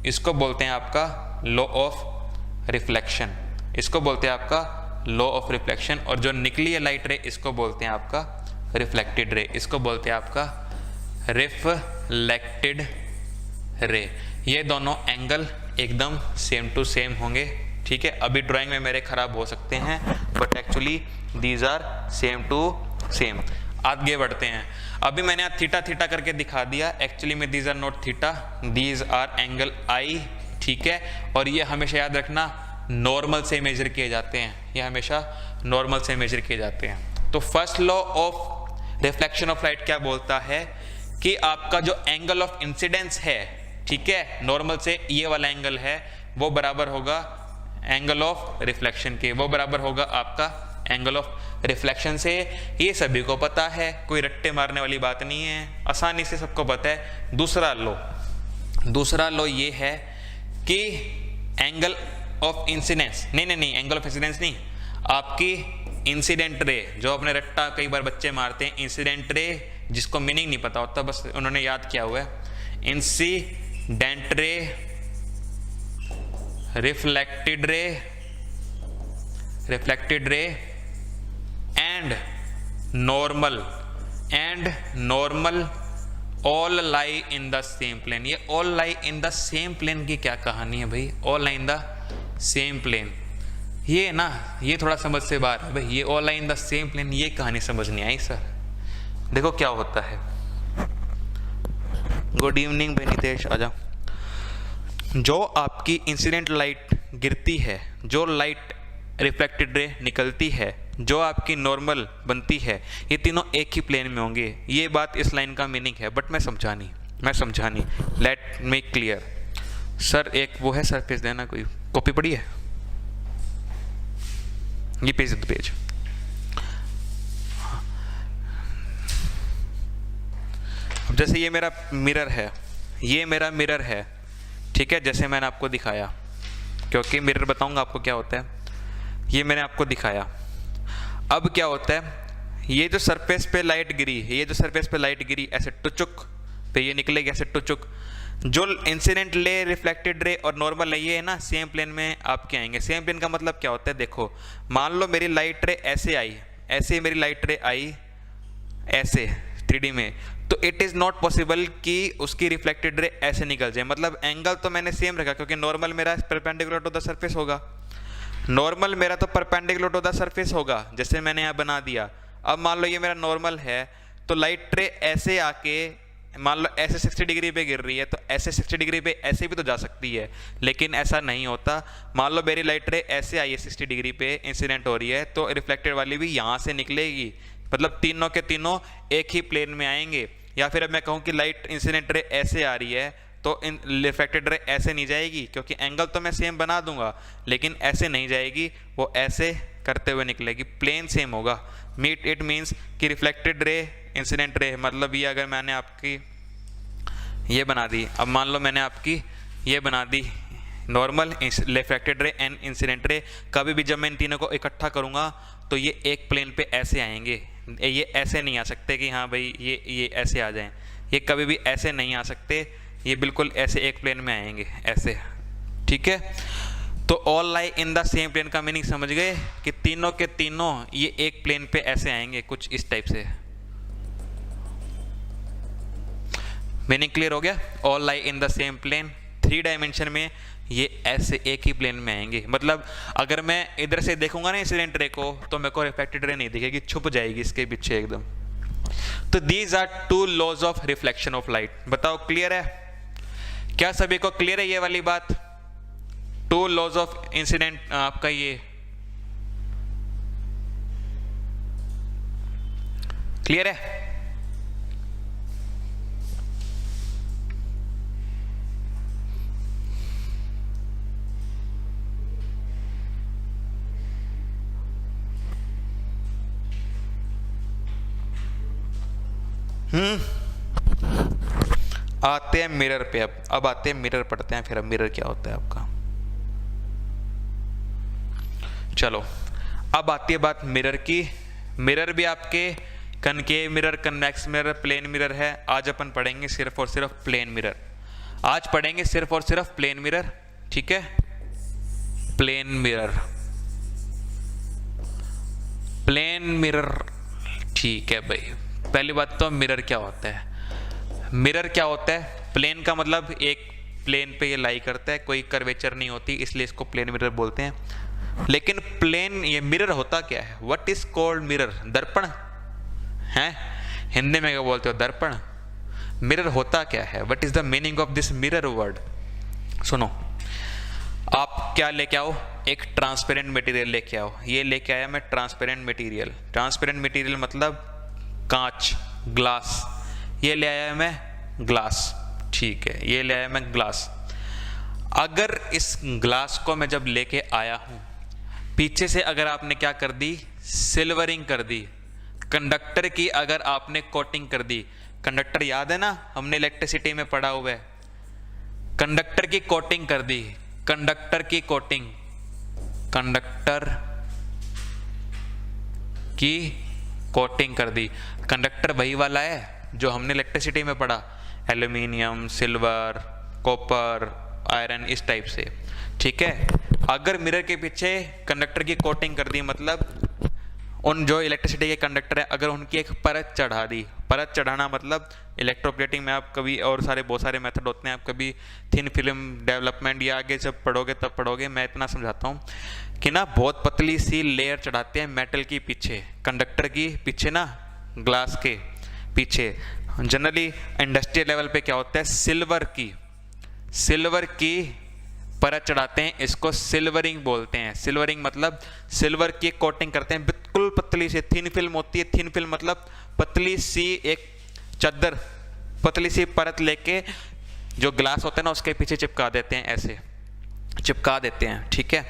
इसको बोलते हैं आपका लॉ ऑफ रिफ्लेक्शन, इसको बोलते हैं आपका लॉ ऑफ रिफ्लेक्शन। और जो निकली है लाइट रे, इसको बोलते हैं आपका रिफ्लेक्टेड रे, इसको बोलते हैं आपका रिफ्लेक्टेड रे। ये दोनों एंगल एकदम सेम टू सेम होंगे, ठीक है। अभी ड्राइंग में मेरे खराब हो सकते हैं, but actually these are same to same. आगे बढ़ते हैं। अभी मैंने यहाँ थीटा थीटा करके दिखा दिया, एक्चुअली में these are not theta, these are angle i, ठीक है। और ये हमेशा याद रखना नॉर्मल से मेजर किए जाते हैं, ये हमेशा नॉर्मल से मेजर किए जाते हैं। तो first law of reflection of light क्या बोलता है कि आपका जो एंगल ऑफ इंसिडेंस है, ठीक है, नॉर्मल से ये वाला एंगल है, वो बराबर होगा एंगल ऑफ रिफ्लेक्शन के, वो बराबर होगा आपका एंगल ऑफ रिफ्लेक्शन से। ये सभी को पता है, कोई रट्टे मारने वाली बात नहीं है, आसानी से सबको पता है। दूसरा लॉ ये है कि एंगल ऑफ इंसिडेंस, नहीं, एंगल ऑफ इंसिडेंस नहीं, आपकी इंसिडेंट रे, जो अपने रट्टा कई बार बच्चे मारते हैं, इंसिडेंट रे जिसको मीनिंग नहीं पता होता, बस उन्होंने याद किया हुआ है, incident ray, reflected ray and normal all lie in the same plane. ये all lie in the same plane की क्या कहानी है भाई, all lie in the same plane, ये ना, ये थोड़ा समझ से बाहर है भाई, ये all lie in the same plane, ये कहानी समझ नहीं आई सर। देखो क्या होता है। गुड इवनिंग भाई नितेश, आजा। जो आपकी इंसिडेंट लाइट गिरती है, जो लाइट रिफ्लेक्टेड रे निकलती है, जो आपकी नॉर्मल बनती है, ये तीनों एक ही प्लेन में होंगे। ये बात इस लाइन का मीनिंग है, बट मैं समझा नहीं। Let me clear. सर एक वो है सरफेस देना, कोई कॉपी पड़ी है? ये पेज पेज अब जैसे ये मेरा मिरर है, ठीक है, जैसे मैंने आपको दिखाया, क्योंकि मिरर बताऊंगा आपको क्या होता है, ये मैंने आपको दिखाया। अब क्या होता है, ये जो सरफेस पे लाइट गिरी ऐसे टुचुक पे ये निकलेगी, ऐसे टुचुक। जो इंसिडेंट ले, रिफ्लेक्टेड रे और नॉर्मल है, ये है ना सेम प्लेन में आपके आएंगे। सेम प्लेन का मतलब क्या होता है, देखो मान लो मेरी लाइट रे ऐसे आई, ऐसे मेरी लाइट रे आई ऐसे 3D में, तो इट इज़ नॉट पॉसिबल कि उसकी रिफ्लेक्टेड रे ऐसे निकल जाए। मतलब एंगल तो मैंने सेम रखा, क्योंकि नॉर्मल मेरा परपेंडिकुलर टू द सरफेस होगा, जैसे मैंने यहाँ बना दिया। अब मान लो ये मेरा नॉर्मल है, तो लाइट रे ऐसे आके मान लो ऐसे 60 डिग्री पे गिर रही है, तो ऐसे 60 डिग्री पे ऐसे भी तो जा सकती है, लेकिन ऐसा नहीं होता। मान लो मेरी लाइट रे ऐसे आई है 60 डिग्री पे इंसिडेंट हो रही है, तो रिफ्लेक्टेड वाली भी यहाँ से निकलेगी, मतलब तीनों के तीनों एक ही प्लेन में आएंगे। या फिर अब मैं कहूँ कि लाइट इंसिडेंट रे ऐसे आ रही है, तो इन रिफ्लेक्टेड रे ऐसे नहीं जाएगी, क्योंकि एंगल तो मैं सेम बना दूंगा, लेकिन ऐसे नहीं जाएगी, वो ऐसे करते हुए निकलेगी, प्लेन सेम होगा। इट मीन्स कि रिफ्लेक्टेड रे, इंसिडेंट रे, मतलब ये अगर मैंने आपकी ये बना दी, अब मान लो मैंने आपकी ये बना the normal, reflected ray and incident ray, कभी भी जब मैं इन तीनों को इकट्ठा करूँगा तो ये एक प्लेन पे ऐसे आएंगे। ये ऐसे नहीं आ सकते कि हाँ भाई ये ऐसे आ जाएं, ये कभी भी ऐसे नहीं आ सकते, ये बिल्कुल ऐसे एक प्लेन में आएंगे ऐसे, ठीक है। तो all lie in the same plane का मीनिंग समझ गए कि तीनों के तीनों ये एक प्लेन पे ऐसे आएंगे, कुछ इस टाइप से। मीनिंग क्लियर हो गया? All lie in the same plane, 3 dimension में ये ऐसे एक ही प्लेन में आएंगे। मतलब अगर मैं इधर से देखूंगा ना इंसिडेंट रे को, तो मेरे को रिफ्लेक्टेड रे नहीं दिखेगी, छुप जाएगी इसके पीछे एकदम। तो these are 2 laws of reflection of light. बताओ क्लियर है? क्या सभी को क्लियर है ये वाली बात? 2 लॉज ऑफ इंसिडेंट आपका ये क्लियर है? आते हैं मिरर पे। अब आते हैं मिरर, पढ़ते हैं फिर। अब मिरर क्या होता है आपका, चलो अब आती है बात मिरर की। मिरर भी आपके concave mirror, convex mirror, plane mirror है। आज अपन पढ़ेंगे सिर्फ और सिर्फ प्लेन मिरर। आज पढ़ेंगे सिर्फ और सिर्फ प्लेन मिरर, ठीक है। प्लेन मिरर, प्लेन मिरर, ठीक है भाई। पहली बात तो मिरर क्या होता है। मिरर क्या होता है? प्लेन का मतलब एक प्लेन पे ये लाई करता है, कोई कर्वेचर नहीं होती, इसलिए इसको प्लेन मिरर बोलते हैं। लेकिन प्लेन ये मिरर होता क्या है? What is called mirror? दर्पण है, हिंदी में क्या बोलते हो? दर्पण। मिरर होता क्या है? What is the meaning of this mirror word? सुनो, आप क्या लेके आओ? एक ट्रांसपेरेंट मटेरियल लेके आओ। ये लेके आया मैं ट्रांसपेरेंट मटेरियल। ट्रांसपेरेंट मटेरियल मतलब कांच, ग्लास। ये ले आया मैं ग्लास, ठीक है, ये ले आया मैं ग्लास। अगर इस ग्लास को मैं जब लेके आया हूं, पीछे से अगर आपने क्या कर दी? सिल्वरिंग कर दी। कंडक्टर की अगर आपने कोटिंग कर दी, कंडक्टर याद है ना, हमने इलेक्ट्रिसिटी में पढ़ा हुआ है। कंडक्टर की कोटिंग कर दी, कंडक्टर की कोटिंग, कंडक्टर की कोटिंग कर दी। कंडक्टर वही वाला है जो हमने इलेक्ट्रिसिटी में पढ़ा, एल्यूमिनियम, सिल्वर, कॉपर, आयरन, इस टाइप से, ठीक है। अगर मिरर के पीछे कंडक्टर की कोटिंग कर दी, मतलब उन जो इलेक्ट्रिसिटी के कंडक्टर है, अगर उनकी एक परत चढ़ा दी। परत चढ़ाना मतलब इलेक्ट्रोप्लेटिंग में आप कभी, और बहुत सारे मेथड होते हैं, आप कभी थिन फिल्म डेवलपमेंट या आगे जब पढ़ोगे तब पढ़ोगे। मैं इतना समझाता हूँ कि ना बहुत पतली सी लेयर चढ़ाते हैं मेटल की पीछे, कंडक्टर की पीछे ना, ग्लास के पीछे। जनरली इंडस्ट्रियल लेवल पे क्या होता है? सिल्वर की परत चढ़ाते हैं, इसको सिल्वरिंग बोलते हैं। सिल्वरिंग मतलब सिल्वर की कोटिंग करते हैं, बिल्कुल पतली सी थिन फिल्म होती है। थिन फिल्म मतलब पतली सी एक चादर, पतली सी परत लेके जो ग्लास होता है ना उसके पीछे चिपका देते हैं, ऐसे चिपका देते हैं, ठीक है,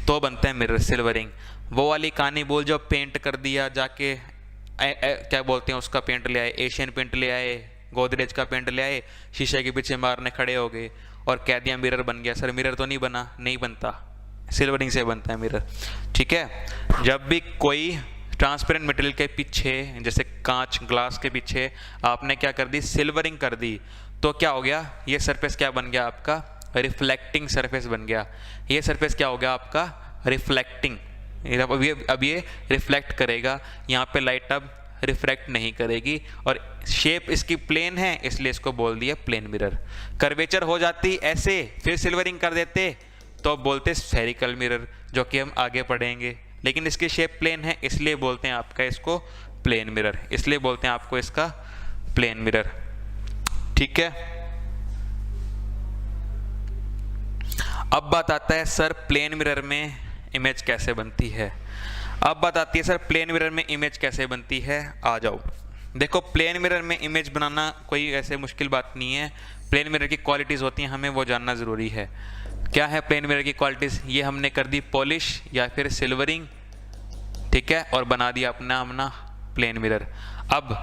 तो बनता है मिरर, सिल्वरिंग। वो वाली कहानी बोल जो पेंट कर दिया जाके, क्या बोलते हैं उसका, पेंट ले आए, एशियन पेंट ले आए, गोदरेज का पेंट ले आए, शीशे के पीछे मारने खड़े हो गए और कह दिया मिरर बन गया। सर मिरर तो नहीं बना, नहीं बनता, सिल्वरिंग से बनता है मिरर, ठीक है। जब भी कोई ट्रांसपेरेंट मटेरियल के पीछे, जैसे कांच ग्लास के पीछे आपने क्या कर दी, सिल्वरिंग कर दी, तो क्या हो गया, ये सरफेस क्या बन गया आपका, रिफ्लेक्टिंग सरफेस बन गया। ये सरफेस क्या हो गया आपका, रिफ्लेक्टिंग। अब ये रिफ्लेक्ट करेगा, यहाँ पे लाइट अब रिफ्रैक्ट नहीं करेगी, और शेप इसकी प्लेन है इसलिए इसको बोल दिया प्लेन मिरर। कर्वेचर हो जाती ऐसे, फिर सिल्वरिंग कर देते तो बोलते स्फेरिकल मिरर, जो कि हम आगे पढ़ेंगे, लेकिन इसकी शेप प्लेन है इसलिए बोलते हैं आपका इसको प्लेन मिरर, इसलिए बोलते हैं आपको इसका प्लेन मिरर, ठीक है। अब बात आता है सर प्लेन मिरर में इमेज कैसे बनती है। अब बात आती है सर प्लेन मिरर में इमेज कैसे बनती है। आ जाओ, देखो प्लेन मिरर में इमेज बनाना कोई ऐसे मुश्किल बात नहीं है। प्लेन मिरर की क्वालिटीज़ होती हैं, हमें वो जानना ज़रूरी है। क्या है प्लेन मिरर की क्वालिटीज़, ये हमने कर दी पॉलिश या फिर सिल्वरिंग, ठीक है, और बना दिया अपना प्लेन मिरर। अब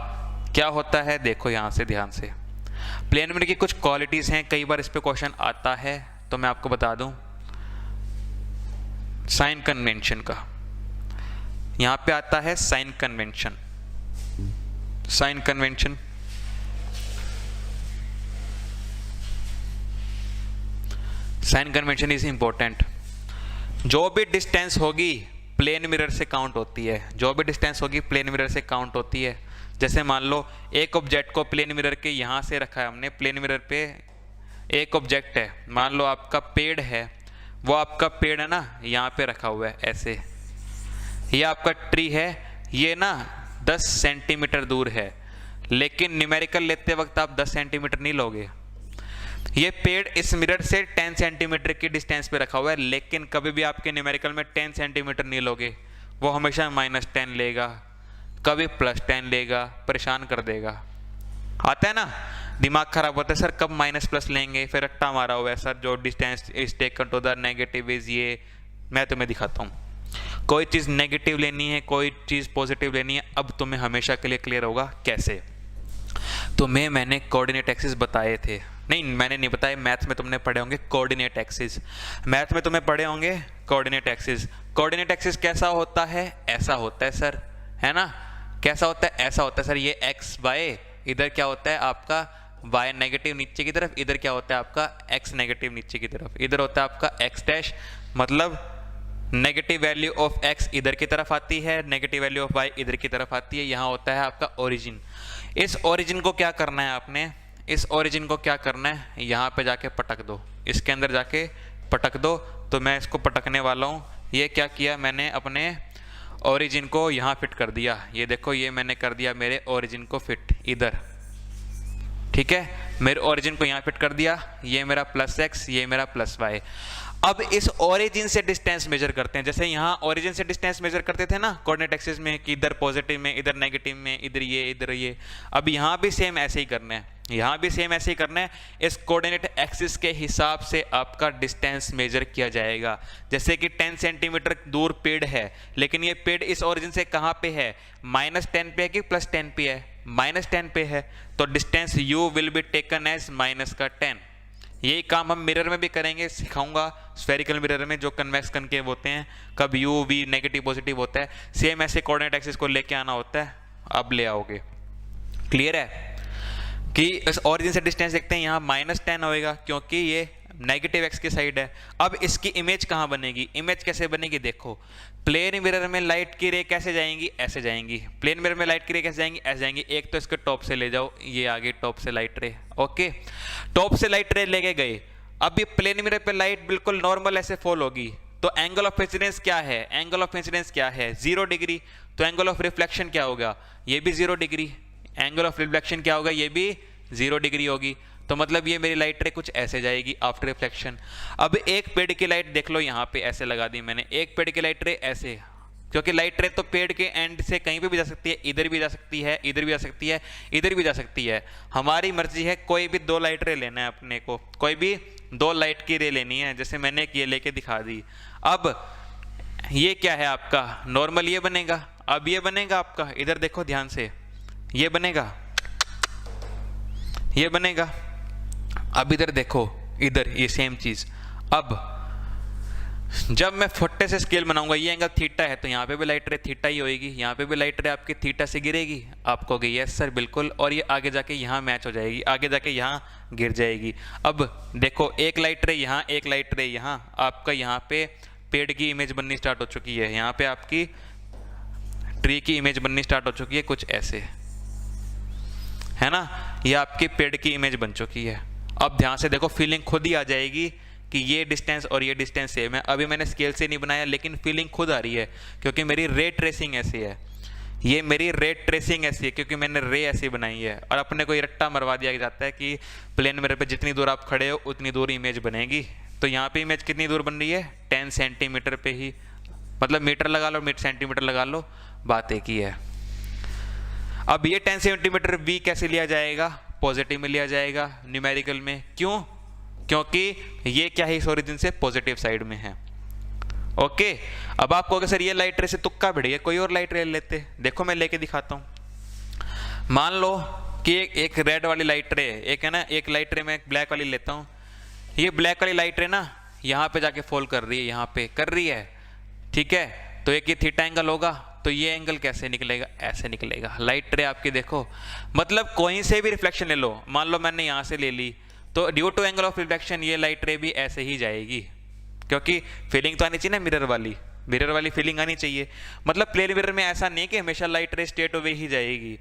क्या होता है, देखो यहाँ से ध्यान से, प्लेन मिरर की कुछ क्वालिटीज़ हैं, कई बार इस पर क्वेश्चन आता है तो मैं आपको बता दूं। साइन कन्वेंशन का यहाँ पे आता है sign convention. Sign convention sign convention is important. जो भी डिस्टेंस होगी प्लेन मिरर से काउंट होती है, जो भी डिस्टेंस होगी प्लेन मिरर से काउंट होती है। जैसे मान लो एक ऑब्जेक्ट को प्लेन मिरर के यहाँ से रखा है हमने, प्लेन मिरर पे एक ऑब्जेक्ट है, मान लो आपका पेड़ है, वो आपका पेड़ है ना यहाँ पे रखा हुआ है ऐसे, ये आपका ट्री है, ये ना 10 सेंटीमीटर दूर है, लेकिन न्यूमेरिकल लेते वक्त आप 10 सेंटीमीटर नहीं लोगे। ये पेड़ इस मिरर से 10 सेंटीमीटर की डिस्टेंस पे रखा हुआ है, लेकिन कभी भी आपके न्यूमेरिकल में 10 सेंटीमीटर नहीं लोगे, वो हमेशा -10 लेगा, कभी +10 लेगा, परेशान कर देगा। आता है ना, दिमाग खराब होता है सर कब माइनस लेंगे, फिर रट्टा मारा हुआ है सर, जो distance is taken to the negative is ये। मैं तुम्हें दिखाता हूँ, कोई चीज़ नेगेटिव लेनी है, कोई चीज़ पॉजिटिव लेनी है, अब तुम्हें हमेशा के लिए क्लियर होगा कैसे। तो मैंने कोऑर्डिनेट एक्सिस बताए थे, नहीं मैंने नहीं बताए, मैथ में तुमने पढ़े होंगे कोऑर्डिनेट एक्सिस, मैथ में तुम्हें पढ़े होंगे कोऑर्डिनेट एक्सिस। कोऑर्डिनेट एक्सिस कैसा होता है, ऐसा होता है सर, है ना, कैसा होता है, ऐसा होता है सर। ये एक्स वाई, इधर क्या होता है आपका y नेगेटिव नीचे की तरफ, इधर क्या होता है आपका x नेगेटिव नीचे की तरफ, इधर होता है आपका x डैश, मतलब नेगेटिव वैल्यू ऑफ x इधर की तरफ आती है, नेगेटिव वैल्यू ऑफ y इधर की तरफ आती है। यहाँ होता है आपका ओरिजिन। इस ओरिजिन को क्या करना है आपने, इस ओरिजिन को क्या करना है, यहाँ पे जाके पटक दो, इसके अंदर जाके पटक दो। तो मैं इसको पटकने वाला हूँ। ये क्या किया मैंने, अपने ओरिजिन को यहाँ फिट कर दिया, ये देखो ये मैंने कर दिया मेरे ओरिजिन को फिट इधर, ठीक है, मेरे ओरिजिन को यहाँ फिट कर दिया, ये मेरा +x, ये मेरा +y। अब इस ओरिजिन से डिस्टेंस मेजर करते हैं, जैसे यहाँ ओरिजिन से डिस्टेंस मेजर करते थे ना कोऑर्डिनेट एक्सिस में, कि इधर पॉजिटिव में, इधर नेगेटिव में, इधर ये। अब यहाँ भी सेम ऐसे ही करना है, यहाँ भी सेम ऐसे ही करना है। इस कोऑर्डिनेट एक्सिस के हिसाब से आपका डिस्टेंस मेजर किया जाएगा। जैसे कि 10 सेंटीमीटर दूर पेड़ है, लेकिन ये पेड़ इस ओरिजिन से कहाँ पे है, -10 पे है कि +10 पे है, -10 पे है, तो distance u will be taken as -10। यही काम हम मिरर में भी करेंगे, सिखाऊंगा स्फेरिकल मिरर में जो कन्वेक्स कनकेव होते हैं, कब u v नेगेटिव पॉजिटिव होता है, सेम ऐसे कोऑर्डिनेट एक्सिस को लेके आना होता है, अब ले आओगे। क्लियर है कि इस ओरिजिन से डिस्टेंस देखते हैं, यहाँ -10 होएगा क्योंकि ये नेगेटिव एक्स की साइड है। अब इसकी इमेज कहाँ बनेगी, इमेज कैसे बनेगी, देखो प्लेन मिरर में लाइट की रे कैसे जाएंगी, ऐसे जाएंगी, प्लेन मिरर में लाइट की रे कैसे जाएंगी, ऐसे जाएंगी। एक तो इसके टॉप से ले जाओ, ये आगे टॉप से लाइट रे, ओके, टॉप से लाइट रे लेके गए। अब ये प्लेन मिरर पे लाइट बिल्कुल नॉर्मल ऐसे फॉल होगी, तो एंगल ऑफ इंसिडेंस क्या है, एंगल ऑफ इंसिडेंस क्या है, 0 डिग्री। तो एंगल ऑफ रिफ्लेक्शन क्या होगा, ये भी 0 डिग्री। एंगल ऑफ रिफ्लेक्शन क्या होगा, ये भी 0 डिग्री होगी। तो मतलब ये मेरी लाइट रे कुछ ऐसे जाएगी आफ्टर रिफ्लेक्शन। अब एक पेड़ की लाइट देख लो, यहाँ पे ऐसे लगा दी मैंने, एक पेड़ की लाइट रे ऐसे, क्योंकि लाइट रे तो पेड़ के एंड से कहीं पे भी जा सकती है, इधर भी जा सकती है, इधर भी जा सकती है, इधर भी जा सकती है। हमारी मर्जी है, कोई भी 2 लाइट रे लेना है अपने को, कोई भी 2 लाइट की रे लेनी है। जैसे मैंने एक ये लेके दिखा दी। अब ये क्या है आपका नॉर्मल, ये बनेगा। अब ये बनेगा आपका, इधर देखो ध्यान से, ये बनेगा, ये बनेगा। अब इधर देखो, इधर ये सेम चीज। अब जब मैं 40 से स्केल बनाऊंगा, ये एंगल थीटा है, तो यहाँ पे भी लाइट रे थीटा ही होएगी, यहाँ पे भी लाइट रे आपकी थीटा से गिरेगी। आप कहोगे यस सर बिल्कुल, और ये आगे जाके यहाँ मैच हो जाएगी, आगे जाके यहाँ गिर जाएगी। अब देखो, एक लाइट रे यहाँ, एक लाइट रे यहाँ, आपका यहाँ पे पेड़ की इमेज बननी स्टार्ट हो चुकी है, यहाँ पे आपकी ट्री की इमेज बननी स्टार्ट हो चुकी है, कुछ ऐसे, है ना। ये आपकी पेड़ की इमेज बन चुकी है। अब ध्यान से देखो, फीलिंग खुद ही आ जाएगी कि ये डिस्टेंस और ये डिस्टेंस सेम है। अभी मैंने स्केल से नहीं बनाया, लेकिन फीलिंग खुद आ रही है, क्योंकि मेरी रे ट्रेसिंग ऐसी है, ये मेरी रे ट्रेसिंग ऐसी है, क्योंकि मैंने रे ऐसी बनाई है। और अपने को ये रट्टा मरवा दिया जाता है कि प्लेन मिरर पे जितनी दूर आप खड़े हो उतनी दूर इमेज बनेगी। तो यहाँ पे इमेज कितनी दूर बन रही है, 10 सेंटीमीटर पे ही, मतलब मीटर लगा लो, सेंटीमीटर लगा लो, बात एक ही है। अब ये 10 सेंटीमीटर v कैसे लिया जाएगा, पॉजिटिव में लिया जाएगा न्यूमेरिकल में। क्यों? क्योंकि ये क्या है, इस ओरिजिन से पॉजिटिव साइड में है। ओके, अब आप कहोगे सर ये लाइट रे से तुक्का भिड़ गया, कोई और लाइट रे लेते। देखो मैं लेके दिखाता हूं। मान लो कि एक रेड वाली लाइट रे, एक है ना, एक लाइट रे मैं ब्लैक वाली लेता हूं। ये ब्लैक वाली लाइट रे ना यहाँ पे जाके फॉल कर रही है, यहाँ पे कर रही है, ठीक है। तो एक ये थीटा एंगल होगा, तो ये एंगल कैसे निकलेगा, ऐसे निकलेगा। लाइट रे आपकी देखो, मतलब कोई से भी रिफ्लेक्शन ले लो, मान लो मैंने यहाँ से ले ली, तो due to angle of reflection ये लाइट रे भी ऐसे ही जाएगी, क्योंकि फीलिंग तो आनी चाहिए ना, मिरर वाली फीलिंग आनी चाहिए। मतलब प्लेन मिरर में ऐसा नहीं कि हमेशा लाइट रे स्ट्रेट अवे ही जाएगी।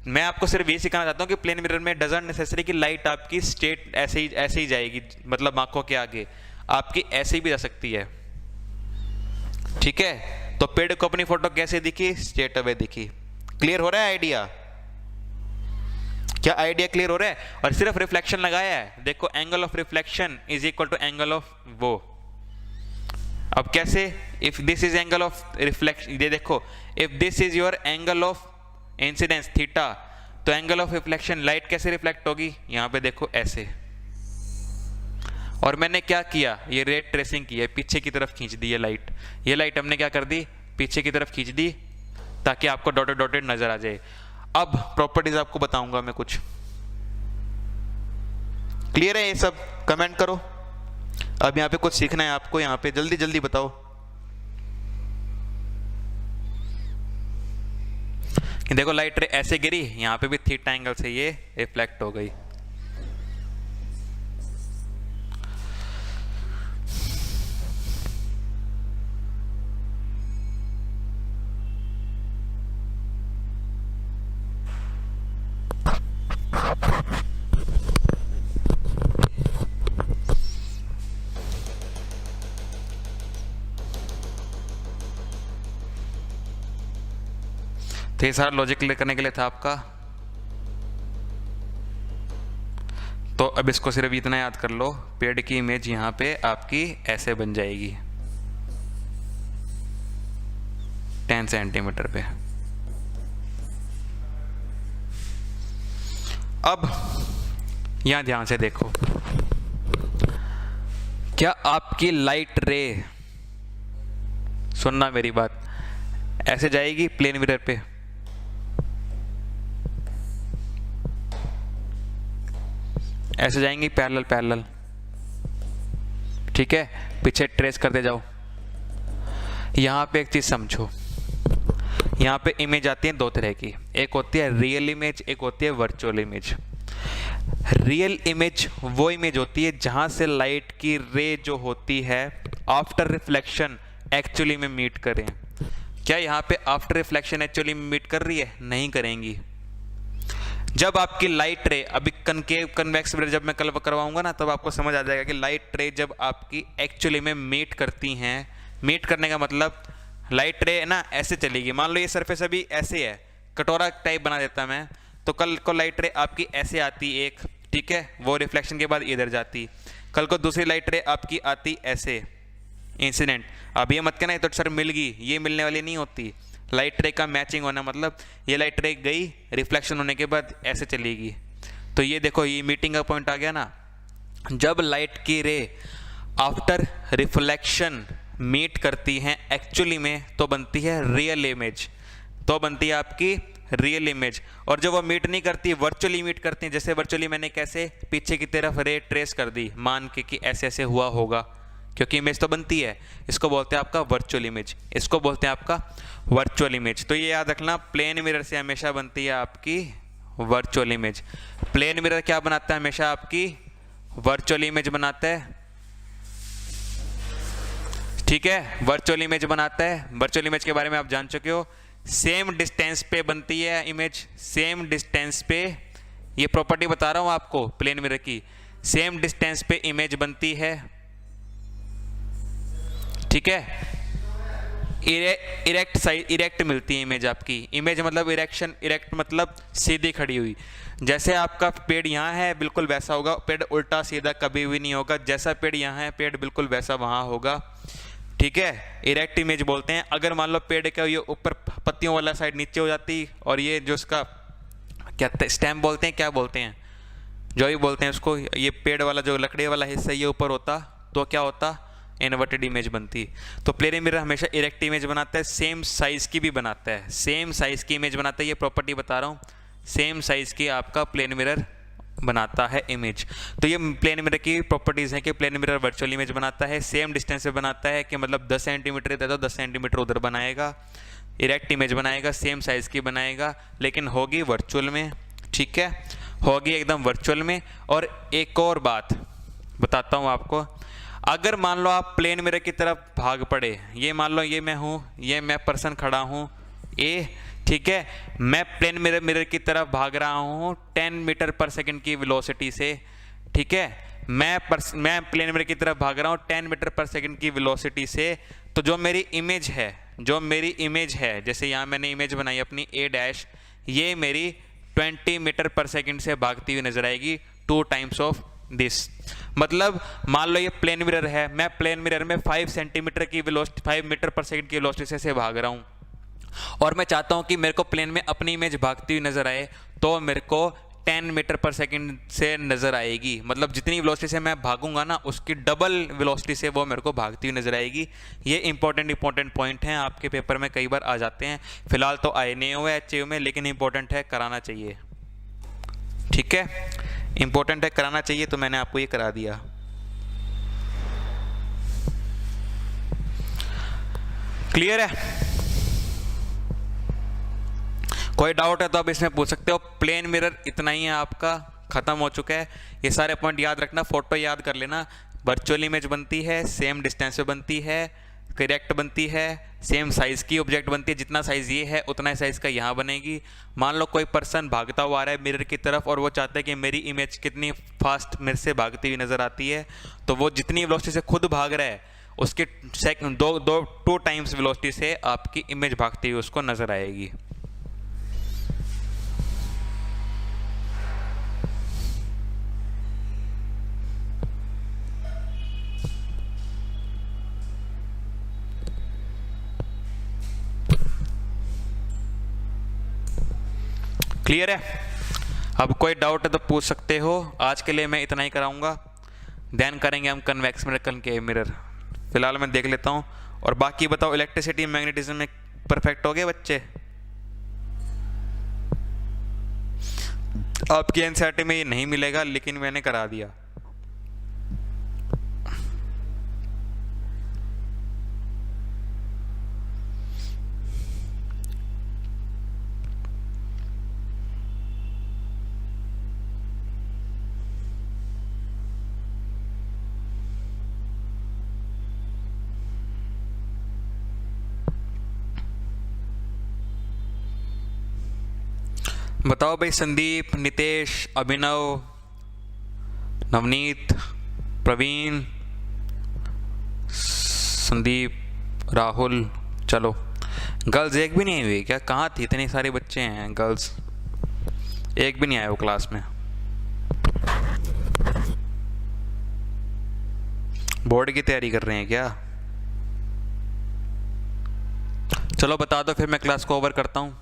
मैं आपको सिर्फ ये सिखाना चाहता हूँ कि प्लेन मिरर में डजंट नेसेसरी कि लाइट आपकी स्ट्रेट ऐसे ही जाएगी, मतलब आंखों के आगे आपकी ऐसे भी जा सकती है, ठीक है। तो पेड़ को अपनी फोटो कैसे दिखी, स्ट्रेट अवे दिखी। क्लियर हो रहा है आइडिया? क्या आइडिया क्लियर हो रहा है? और सिर्फ रिफ्लेक्शन लगाया है, देखो angle of reflection is equal to angle of वो। अब कैसे, if this is angle of reflection, ये देखो, if this is your angle of incidence theta, तो एंगल ऑफ रिफ्लेक्शन लाइट कैसे रिफ्लेक्ट होगी, यहां पे देखो ऐसे। और मैंने क्या किया, ये रेड ट्रेसिंग की है, पीछे की तरफ खींच दी है लाइट। ये लाइट हमने क्या कर दी, पीछे की तरफ खींच दी, ताकि आपको डॉटेड डॉटेड नजर आ जाए। अब प्रॉपर्टीज आपको बताऊंगा मैं कुछ। क्लियर है ये सब? कमेंट करो। अब यहाँ पे कुछ सीखना है आपको, यहाँ पे जल्दी जल्दी बताओ कि देखो लाइट रे ऐसे गिरी, यहाँ पे भी थीटा एंगल से ये रिफ्लेक्ट हो गई। तो ये सारा लॉजिक क्लियर करने के लिए था आपका। तो अब इसको सिर्फ इतना याद कर लो, पेड़ की इमेज यहाँ पे आपकी ऐसे बन जाएगी 10 सेंटीमीटर पे। अब यहां ध्यान से देखो, क्या आपकी लाइट रे, सुनना मेरी बात, ऐसे जाएगी प्लेन मिरर पे, ऐसे जाएंगी पैरेलल, ठीक है। पीछे ट्रेस करते जाओ। यहां पे एक चीज समझो, यहां पे इमेज आती है 2 तरह की, एक होती है रियल इमेज, एक होती है वर्चुअल इमेज। रियल इमेज वो इमेज होती है जहां से लाइट की रे जो होती है आफ्टर रिफ्लेक्शन एक्चुअली में मीट करें। क्या यहाँ पे आफ्टर रिफ्लेक्शन एक्चुअली में मीट कर रही है? नहीं करेंगी। जब आपकी लाइट रे, अभी कनकेव कन्वेक्स मिरर जब मैं कल करवाऊंगा ना, तब आपको समझ आ जाएगा कि लाइट रे जब आपकी एक्चुअली में मीट करती हैं, मीट करने का मतलब लाइट रे ना ऐसे चलेगी। मान लो ये सरफेस अभी ऐसे है, कटोरा टाइप बना देता मैं, तो कल को लाइट रे आपकी ऐसे आती एक, ठीक है, वो रिफ्लेक्शन के बाद इधर जाती। कल को दूसरी लाइट रे आपकी आती ऐसे, इंसिडेंट। अब ये मत कहना ये तो सर मिल गई, ये मिलने वाली नहीं होती। लाइट रे का मैचिंग होना मतलब ये लाइट रे गई, रिफ्लेक्शन होने के बाद ऐसे चलेगी। तो ये देखो ये मीटिंग का पॉइंट आ गया ना। जब लाइट की रे आफ्टर रिफ्लेक्शन मीट करती हैं एक्चुअली में तो बनती है रियल इमेज, तो बनती है आपकी रियल इमेज। और जब वो मीट नहीं करती, वर्चुअली मीट करती हैं, जैसे वर्चुअली मैंने कैसे पीछे की तरफ रे ट्रेस कर दी मान के कि ऐसे ऐसे हुआ होगा, क्योंकि इमेज तो बनती है। इसको बोलते हैं आपका वर्चुअल इमेज, इसको बोलते हैं आपका वर्चुअल इमेज। तो ये याद रखना, प्लेन मिरर से हमेशा बनती है आपकी वर्चुअल इमेज। प्लेन मिरर क्या बनाता है? हमेशा आपकी वर्चुअल इमेज बनाता है, ठीक है, वर्चुअल इमेज बनाता है। वर्चुअल इमेज के बारे में आप जान चुके हो। सेम डिस्टेंस पे बनती है इमेज, सेम डिस्टेंस पे, ये प्रॉपर्टी बता रहा हूं आपको प्लेन मिरर की, सेम डिस्टेंस पे इमेज बनती है, ठीक है। इरेक्ट मिलती है इमेज आपकी। इमेज मतलब इरेक्शन, इरेक्ट मतलब सीधी खड़ी हुई। जैसे आपका पेड़ यहाँ है बिल्कुल वैसा होगा, पेड़ उल्टा सीधा कभी भी नहीं होगा। जैसा पेड़ यहाँ है पेड़ बिल्कुल वैसा वहाँ होगा, ठीक है। इरेक्ट इमेज बोलते हैं। अगर मान लो पेड़ का ये ऊपर पत्तियों वाला साइड नीचे हो जाती और ये जो इसका क्या स्टेम बोलते हैं, क्या बोलते हैं, जो ही बोलते हैं उसको, ये पेड़ वाला जो लकड़ी वाला हिस्सा ये ऊपर होता तो क्या होता? इन्वर्टेड इमेज बनती। तो प्लेन मिरर हमेशा इरेक्ट इमेज बनाता है, सेम साइज की भी बनाता है, सेम साइज की इमेज बनाता है। ये प्रॉपर्टी बता रहा हूँ, सेम साइज की आपका प्लेन मिरर बनाता है इमेज। तो ये प्लेन मिरर की प्रॉपर्टीज हैं कि प्लेन मिरर वर्चुअल इमेज बनाता है, सेम डिस्टेंस पे बनाता है, कि मतलब 10 सेंटीमीटर इधर तो 10 सेंटीमीटर उधर बनाएगा, इरेक्ट इमेज बनाएगा, सेम साइज की बनाएगा, लेकिन होगी वर्चुअल में, ठीक है, होगी एकदम वर्चुअल में। और एक और बात बताता हूँ आपको, अगर मान लो आप प्लेन मिरर की तरफ भाग पड़े, ये मान लो ये मैं हूँ, ये मैं पर्सन खड़ा हूँ ए, ठीक है, मैं प्लेन मिरर की तरफ भाग रहा हूँ 10 मीटर पर सेकंड की वेलोसिटी से, ठीक है, मैं प्लेन मिरर की तरफ भाग रहा हूँ 10 मीटर पर सेकंड की वेलोसिटी से। तो जो मेरी इमेज है, जैसे यहाँ मैंने इमेज बनाई अपनी ए डैश, ये मेरी 20 मीटर पर सेकंड से भागती हुई नजर आएगी, 2 टाइम्स ऑफ दिस। मतलब मान लो ये प्लेन मिरर है, मैं प्लेन मिरर में 5 सेंटीमीटर की वेलोसिटी, 5 मीटर पर सेकंड की वेलोसिटी से भाग रहा हूँ, और मैं चाहता हूँ कि मेरे को प्लेन में अपनी इमेज भागती हुई नजर आए, तो मेरे को 10 मीटर पर सेकंड से नजर आएगी। मतलब जितनी वेलोसिटी से मैं भागूंगा ना, उसकी डबल वेलोसिटी से वो मेरे को भागती हुई नजर आएगी। ये इंपॉर्टेंट पॉइंट हैं, आपके पेपर में कई बार आ जाते हैं। फिलहाल तो आए नहीं हुए एचयू में, लेकिन इंपॉर्टेंट है, कराना चाहिए, ठीक है, इंपॉर्टेंट है, कराना चाहिए, तो मैंने आपको ये करा दिया। क्लियर है? कोई डाउट है तो आप इसमें पूछ सकते हो। प्लेन मिरर इतना ही है आपका, खत्म हो चुका है। ये सारे पॉइंट याद रखना, फोटो याद कर लेना। वर्चुअल इमेज बनती है, सेम डिस्टेंस पे बनती है, करेक्ट बनती है, सेम साइज की ऑब्जेक्ट बनती है, जितना साइज ये है उतना ही साइज का यहाँ बनेगी। मान लो कोई पर्सन भागता हुआ आ रहा है मिरर की तरफ और वो चाहता है कि मेरी इमेज कितनी फास्ट मेरे से भागती हुई नजर आती है, तो वो जितनी वेलोसिटी से खुद भाग रहा है उसके सेकंड 2 टाइम्स वेलोसिटी से आपकी इमेज भागती हुई उसको नजर आएगी। क्लियर है? अब कोई डाउट है तो पूछ सकते हो। आज के लिए मैं इतना ही कराऊंगा, देन करेंगे हम कन्वेक्स मिरर, कनकेव मिरर। फिलहाल मैं देख लेता हूं। और बाकी बताओ, इलेक्ट्रिसिटी मैग्नेटिज्म में परफेक्ट हो गए बच्चे? आपकी एनसीईआरटी में ये नहीं मिलेगा, लेकिन मैंने करा दिया। बताओ भाई, संदीप, नितेश, अभिनव, नवनीत, प्रवीण, संदीप, राहुल, चलो। गर्ल्स एक भी नहीं हुई क्या? कहाँ थी? इतने सारे बच्चे हैं, गर्ल्स एक भी नहीं आए वो क्लास में। बोर्ड की तैयारी कर रहे हैं क्या? चलो बता दो, फिर मैं क्लास को ओवर करता हूँ।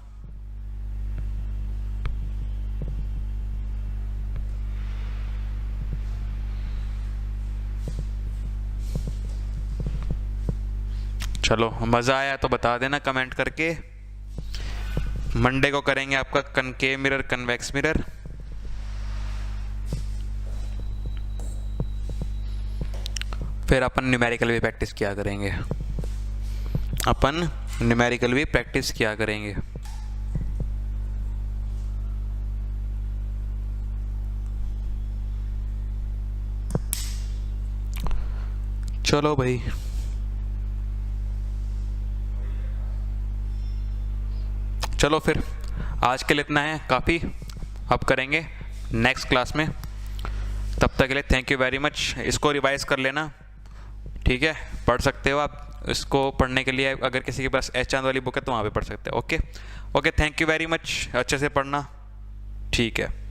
चलो, मज़ा आया तो बता देना कमेंट करके। मंडे को करेंगे आपका कनकेव मिरर, कन्वेक्स मिरर। फिर अपन न्यूमेरिकल भी प्रैक्टिस किया करेंगे। चलो भाई, चलो फिर आज के लिए इतना है काफ़ी। अब करेंगे नेक्स्ट क्लास में। तब तक के लिए थैंक यू वेरी मच। इसको रिवाइज कर लेना, ठीक है? पढ़ सकते हो आप इसको। पढ़ने के लिए अगर किसी के पास एच चांद वाली बुक है तो वहाँ पे पढ़ सकते हो। Okay, thank you very much. अच्छे से पढ़ना, ठीक है?